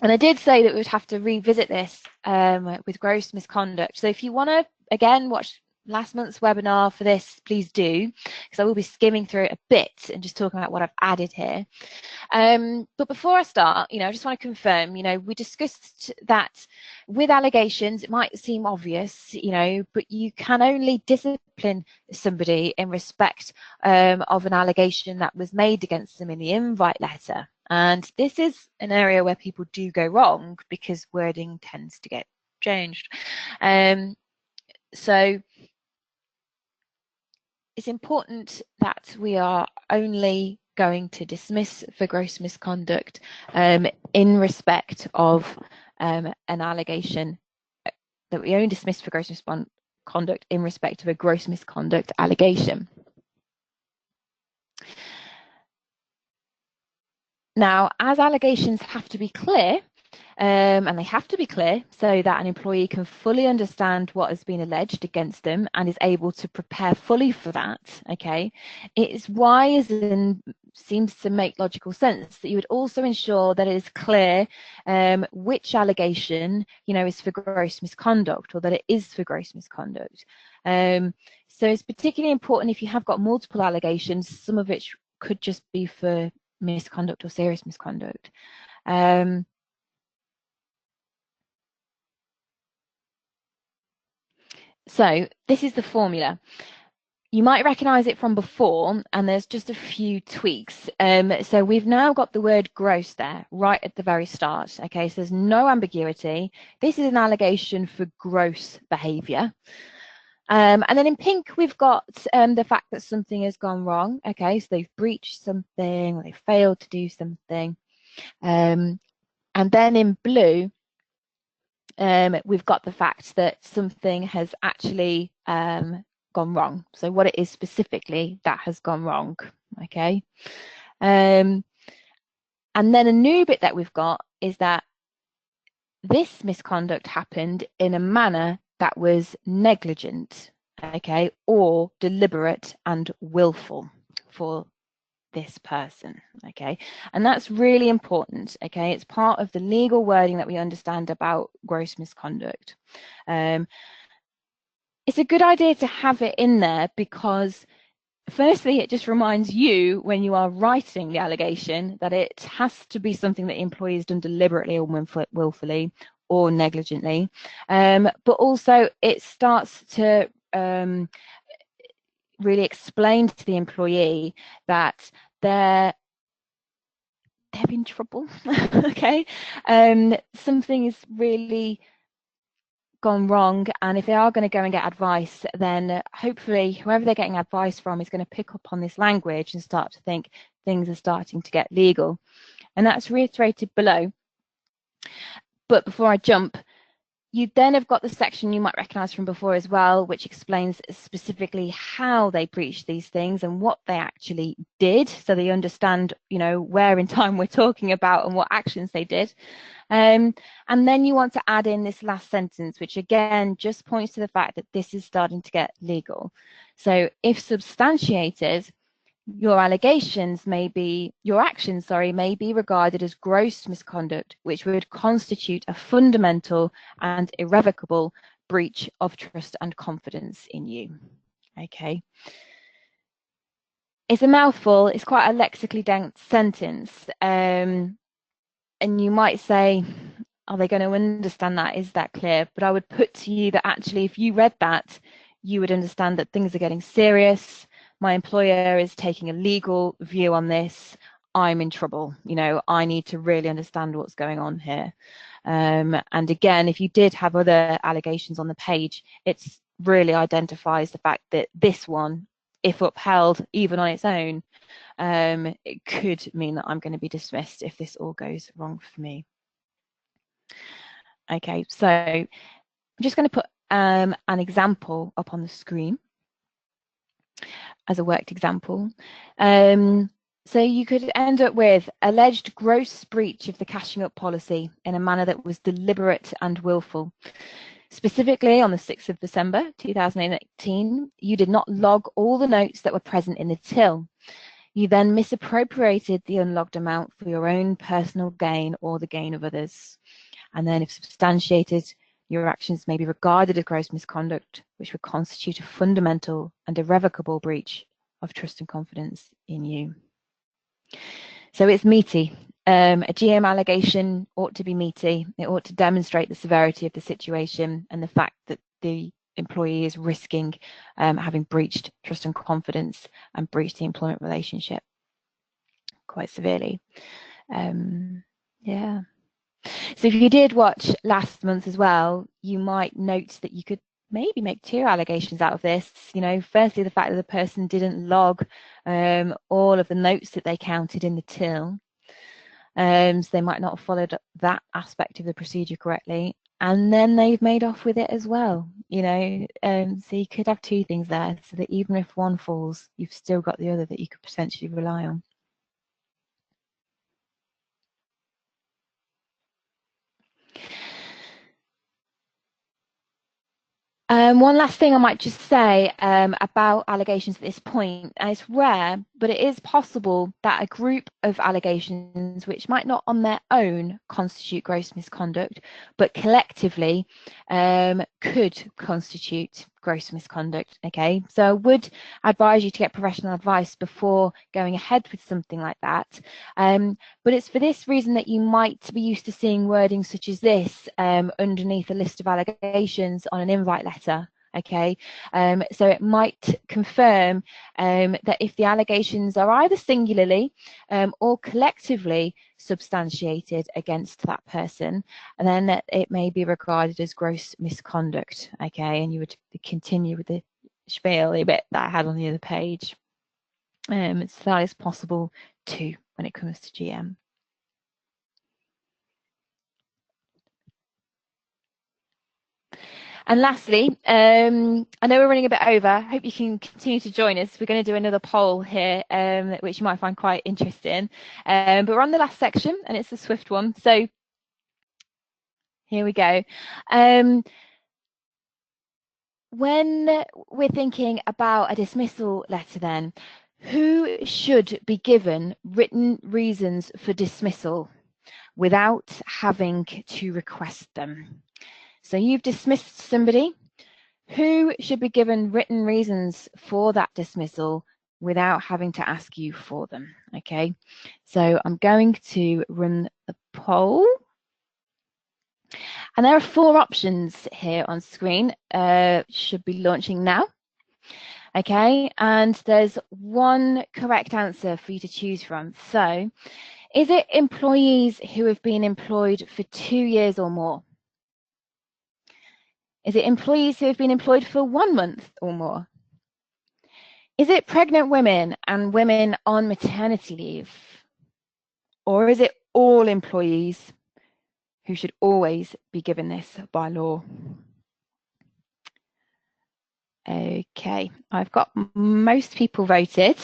And I did say that we would have to revisit this with gross misconduct. So if you want to, again, watch last month's webinar for this, please do, because I will be skimming through it a bit and just talking about what I've added here. But before I start, you know, I just want to confirm, you know, we discussed that with allegations, it might seem obvious, you know, but you can only discipline somebody in respect of an allegation that was made against them in the invite letter. And this is an area where people do go wrong because wording tends to get changed. So it's important that we are only going to dismiss for gross misconduct in respect of an allegation, that we only dismiss for gross misconduct in respect of a gross misconduct allegation. Now, as allegations have to be clear, and they have to be clear so that an employee can fully understand what has been alleged against them and is able to prepare fully for that, okay, it is wise and seems to make logical sense that you would also ensure that it is clear which allegation, is for gross misconduct, or that it is for gross misconduct. So it's particularly important if you have got multiple allegations, some of which could just be for misconduct or serious misconduct. So this is the formula. You might recognize it from before, and there's just a few tweaks. So we've now got the word gross there right at the very start. Okay, so there's no ambiguity. This is an allegation for gross behavior. And then in pink, we've got the fact that something has gone wrong. Okay, so they've breached something, or they failed to do something. And then in blue, we've got the fact that something has actually gone wrong. So what it is specifically that has gone wrong. Okay. And then a new bit that we've got is that this misconduct happened in a manner that was negligent, okay, or deliberate and willful for this person, okay, and that's really important. Okay, it's part of the legal wording that we understand about gross misconduct. It's a good idea to have it in there because firstly, it just reminds you when you are writing the allegation that it has to be something that the employee has done deliberately or willfully or negligently, but also it starts to really explain to the employee that they're in trouble. Okay, something is really gone wrong, and if they are going to go and get advice, then hopefully whoever they're getting advice from is going to pick up on this language and start to think things are starting to get legal, and that's reiterated below. But before I jump, you then have got the section you might recognize from before as well, which explains specifically how they breached these things and what they actually did, so they understand, where in time we're talking about and what actions they did. And then you want to add in this last sentence, which again just points to the fact that this is starting to get legal. So if substantiated, your actions may be regarded as gross misconduct, which would constitute a fundamental and irrevocable breach of trust and confidence in you. Okay. It's a mouthful. It's quite a lexically dense sentence. And you might say, are they going to understand that? Is that clear? But I would put to you that actually, if you read that, you would understand that things are getting serious. My employer is taking a legal view on this. I'm in trouble. I need to really understand what's going on here. And again, if you did have other allegations on the page, it really identifies the fact that this one, if upheld even on its own, it could mean that I'm going to be dismissed if this all goes wrong for me. Okay, so I'm just going to put an example up on the screen as a worked example. So you could end up with alleged gross breach of the cashing up policy in a manner that was deliberate and willful. Specifically, on the 6th of December 2018, you did not log all the notes that were present in the till. You then misappropriated the unlogged amount for your own personal gain or the gain of others. And then if substantiated, your actions may be regarded as gross misconduct, which would constitute a fundamental and irrevocable breach of trust and confidence in you. So it's meaty. A GM allegation ought to be meaty. It ought to demonstrate the severity of the situation and the fact that the employee is risking having breached trust and confidence and breached the employment relationship quite severely. Yeah. So if you did watch last month as well, you might note that you could maybe make two allegations out of this. Firstly, the fact that the person didn't log all of the notes that they counted in the till. So they might not have followed that aspect of the procedure correctly. And then they've made off with it as well, so you could have two things there, so that even if one falls, you've still got the other that you could potentially rely on. One last thing I might just say about allegations at this point, and it's rare, but it is possible that a group of allegations which might not on their own constitute gross misconduct, but collectively could constitute gross misconduct. Okay, so I would advise you to get professional advice before going ahead with something like that. But it's for this reason that you might be used to seeing wording such as this underneath a list of allegations on an invite letter. Okay, so it might confirm that if the allegations are either singularly or collectively substantiated against that person, and then it may be regarded as gross misconduct. Okay, and you would continue with the spiel a bit that I had on the other page. So that is possible too when it comes to GM. And lastly, I know we're running a bit over. I hope you can continue to join us. We're going to do another poll here, which you might find quite interesting. But we're on the last section, and it's a swift one. So here we go. When we're thinking about a dismissal letter then, who should be given written reasons for dismissal without having to request them? So you've dismissed somebody. Who should be given written reasons for that dismissal without having to ask you for them? Okay, so I'm going to run the poll. And there are 4 options here on screen, should be launching now. Okay, and there's 1 correct answer for you to choose from. So, is it employees who have been employed for 2 years or more? Is it employees who have been employed for 1 month or more? Is it pregnant women and women on maternity leave? Or is it all employees who should always be given this by law? Okay, I've got most people voted.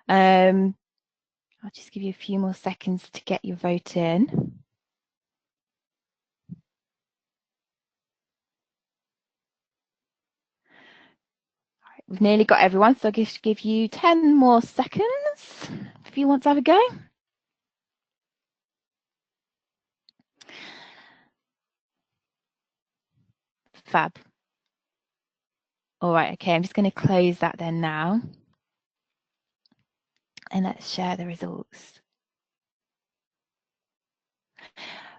I'll just give you a few more seconds to get your vote in. We've nearly got everyone, so I'll just give you 10 more seconds if you want to have a go. Fab. All right, okay, I'm just going to close that then now. And let's share the results.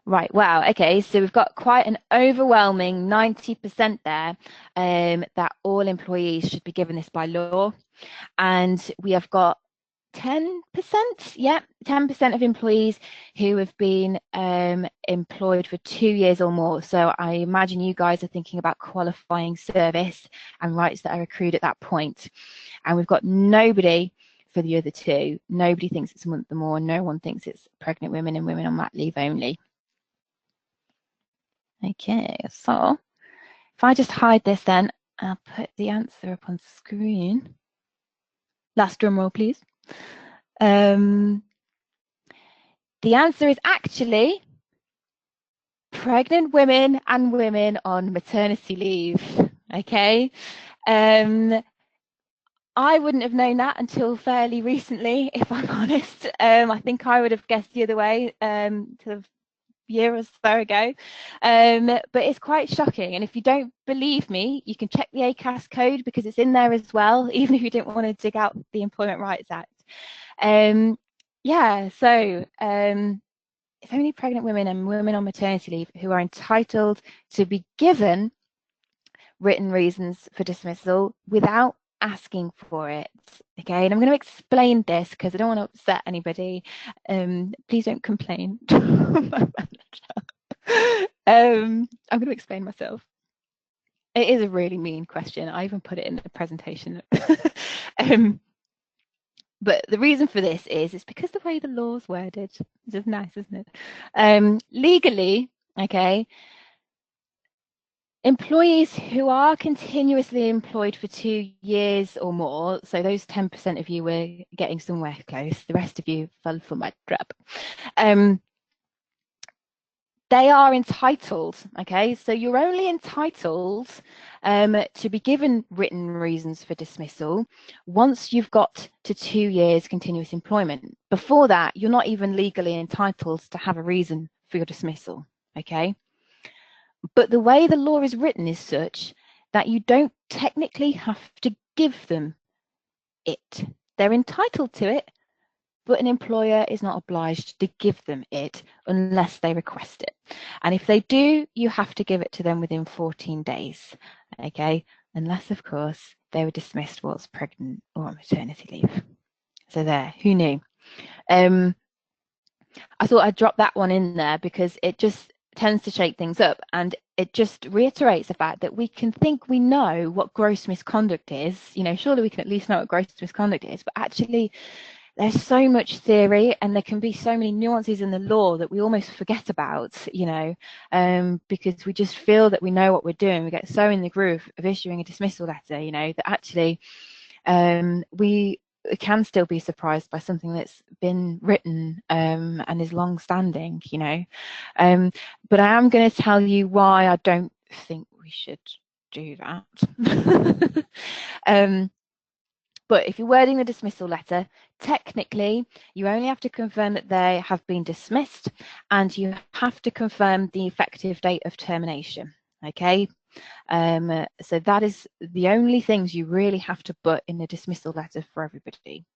Right, wow, okay, so we've got quite an overwhelming 90% there that all employees should be given this by law. And we have got 10%, yeah, 10% of employees who have been employed for 2 years or more. So I imagine you guys are thinking about qualifying service and rights that are accrued at that point. And we've got nobody for the other 2. Nobody thinks it's a month or more. No one thinks it's pregnant women and women on mat leave only. Okay, so if I just hide this then, I'll put the answer up on screen. Last drum roll, please. The answer is actually pregnant women and women on maternity leave. Okay. I wouldn't have known that until fairly recently, if I'm honest. I think I would have guessed the other way to year or so ago, but it's quite shocking. And if you don't believe me, you can check the ACAS code because it's in there as well, even if you don't want to dig out the Employment Rights Act. Yeah, so it's only pregnant women and women on maternity leave who are entitled to be given written reasons for dismissal without asking for it. Okay, and I'm going to explain this because I don't want to upset anybody. Please don't complain. I'm going to explain myself. It is a really mean question. I even put it in the presentation. But the reason for this is it's because the way the law's worded. It's just nice, isn't it? Legally, okay, employees who are continuously employed for 2 years or more, so those 10% of you were getting somewhere close, the rest of you fell for my trap. they are entitled, okay? So you're only entitled to be given written reasons for dismissal once you've got to 2 years continuous employment. Before that, you're not even legally entitled to have a reason for your dismissal, okay? But the way the law is written is such that you don't technically have to give them it. They're entitled to it, but an employer is not obliged to give them it unless they request it. And if they do, you have to give it to them within 14 days, okay? Unless, of course, they were dismissed whilst pregnant or on maternity leave. So there, who knew? I thought I'd drop that one in there because it just tends to shake things up, and it just reiterates the fact that we can think we know what gross misconduct is. You know, surely we can at least know what gross misconduct is, but actually there's so much theory and there can be so many nuances in the law that we almost forget about, you know, because we just feel that we know what we're doing. We get so in the groove of issuing a dismissal letter, you know, that actually we can still be surprised by something that's been written and is long standing, you know. But I am going to tell you why I don't think we should do that. But if you're wording the dismissal letter, technically, you only have to confirm that they have been dismissed and you have to confirm the effective date of termination, okay? So that is the only things you really have to put in the dismissal letter for everybody.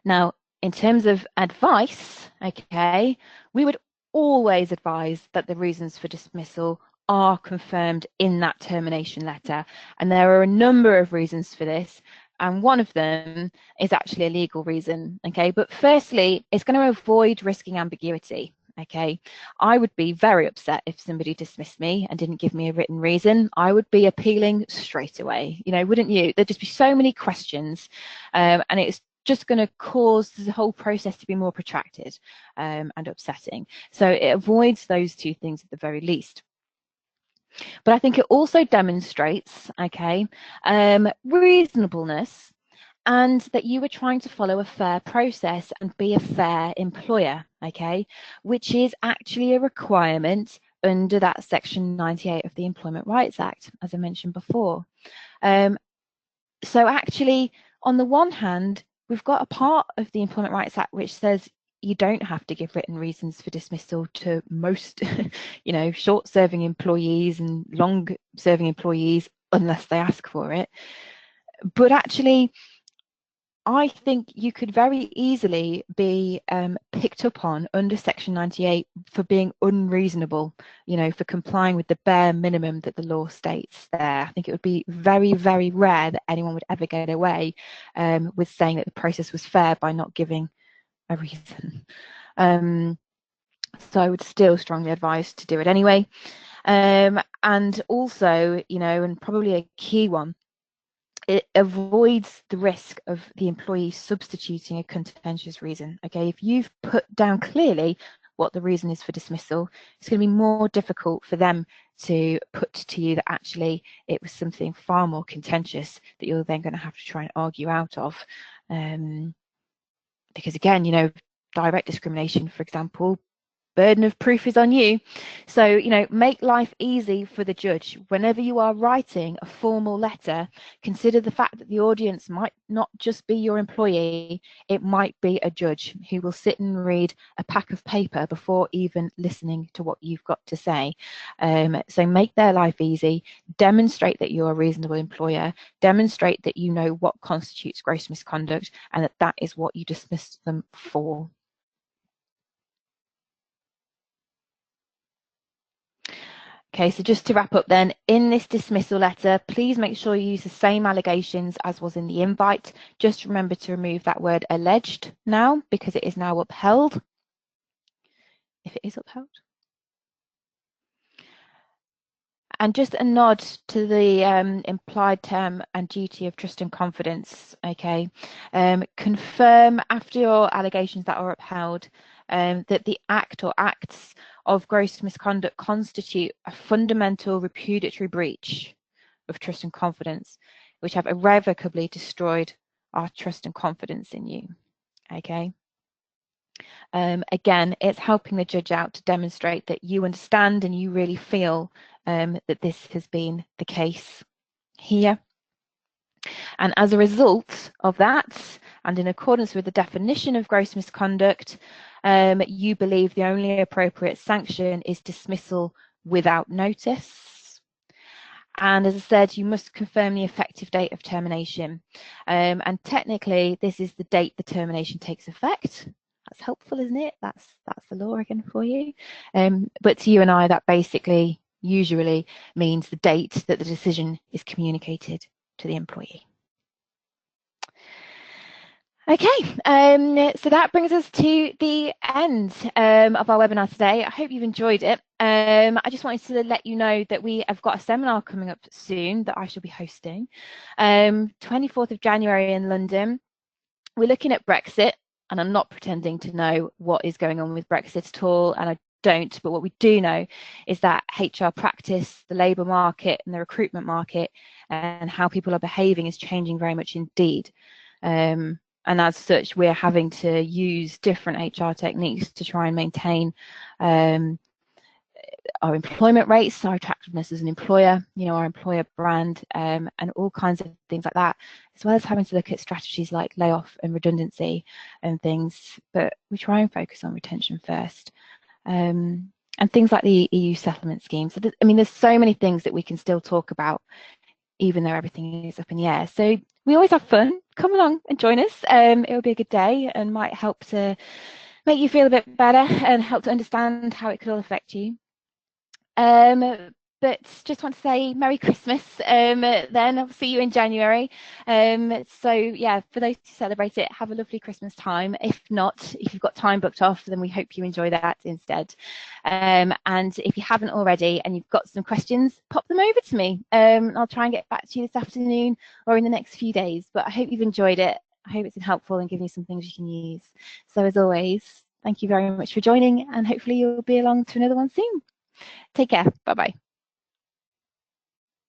Now, in terms of advice, okay, we would always advise that the reasons for dismissal are confirmed in that termination letter. And there are a number of reasons for this. And one of them is actually a legal reason, okay? But firstly, it's going to avoid risking ambiguity, okay? I would be very upset if somebody dismissed me and didn't give me a written reason. I would be appealing straight away, you know, wouldn't you? There'd just be so many questions, and it's just going to cause the whole process to be more protracted and upsetting. So it avoids those two things at the very least. But I think it also demonstrates, okay, reasonableness and that you were trying to follow a fair process and be a fair employer, okay, which is actually a requirement under that Section 98 of the Employment Rights Act, as I mentioned before. So actually, on the one hand, we've got a part of the Employment Rights Act which says you don't have to give written reasons for dismissal to most, you know, short-serving employees and long-serving employees unless they ask for it. But actually, I think you could very easily be picked up on under Section 98 for being unreasonable, you know, for complying with the bare minimum that the law states there. I think it would be very, very rare that anyone would ever get away with saying that the process was fair by not giving a reason. So I would still strongly advise to do it anyway. And also, you know, and probably a key one, it avoids the risk of the employee substituting a contentious reason. Okay, if you've put down clearly what the reason is for dismissal, it's going to be more difficult for them to put to you that actually it was something far more contentious that you're then going to have to try and argue out of. Because again, you know, direct discrimination, for example, burden of proof is on you. So, you know, make life easy for the judge. Whenever you are writing a formal letter, consider the fact that the audience might not just be your employee, it might be a judge who will sit and read a pack of paper before even listening to what you've got to say. So make their life easy, demonstrate that you're a reasonable employer, demonstrate that you know what constitutes gross misconduct and that that is what you dismiss them for. Okay, so just to wrap up then, in this dismissal letter, please make sure you use the same allegations as was in the invite. Just remember to remove that word alleged now because it is now upheld. If it is upheld. And just a nod to the implied term and duty of trust and confidence, okay? Confirm after your allegations that are upheld that the act or acts of gross misconduct constitute a fundamental repudiatory breach of trust and confidence, which have irrevocably destroyed our trust and confidence in you, okay? Again, it's helping the judge out to demonstrate that you understand and you really feel that this has been the case here. And as a result of that, and in accordance with the definition of gross misconduct, you believe the only appropriate sanction is dismissal without notice. And as I said, you must confirm the effective date of termination. And technically, this is the date the termination takes effect. That's helpful, isn't it? That's the law again for you. But to you and I, that basically usually means the date that the decision is communicated to the employee. Okay, so that brings us to the end of our webinar today. I hope you've enjoyed it. I just wanted to let you know that we have got a seminar coming up soon that I shall be hosting. 24th of January in London. We're looking at Brexit, and I'm not pretending to know what is going on with Brexit at all, and I don't, but what we do know is that HR practice, the labour market and the recruitment market and how people are behaving is changing very much indeed. And as such, we're having to use different HR techniques to try and maintain our employment rates, our attractiveness as an employer, our employer brand, and all kinds of things like that, as well as having to look at strategies like layoff and redundancy and things. But we try and focus on retention first. And things like the EU settlement scheme. So, there's so many things that we can still talk about, even though everything is up in the air. So we always have fun. Come along and join us. It'll be a good day and might help to make you feel a bit better and help to understand how it could all affect you. But just want to say Merry Christmas. Then I'll see you in January. So yeah, for those who celebrate it, have a lovely Christmas time. If not, if you've got time booked off, then we hope you enjoy that instead. And if you haven't already and you've got some questions, pop them over to me. I'll try and get back to you this afternoon or in the next few days. But I hope you've enjoyed it. I hope it's been helpful and given you some things you can use. So as always, thank you very much for joining, and hopefully you'll be along to another one soon. Take care. Bye-bye.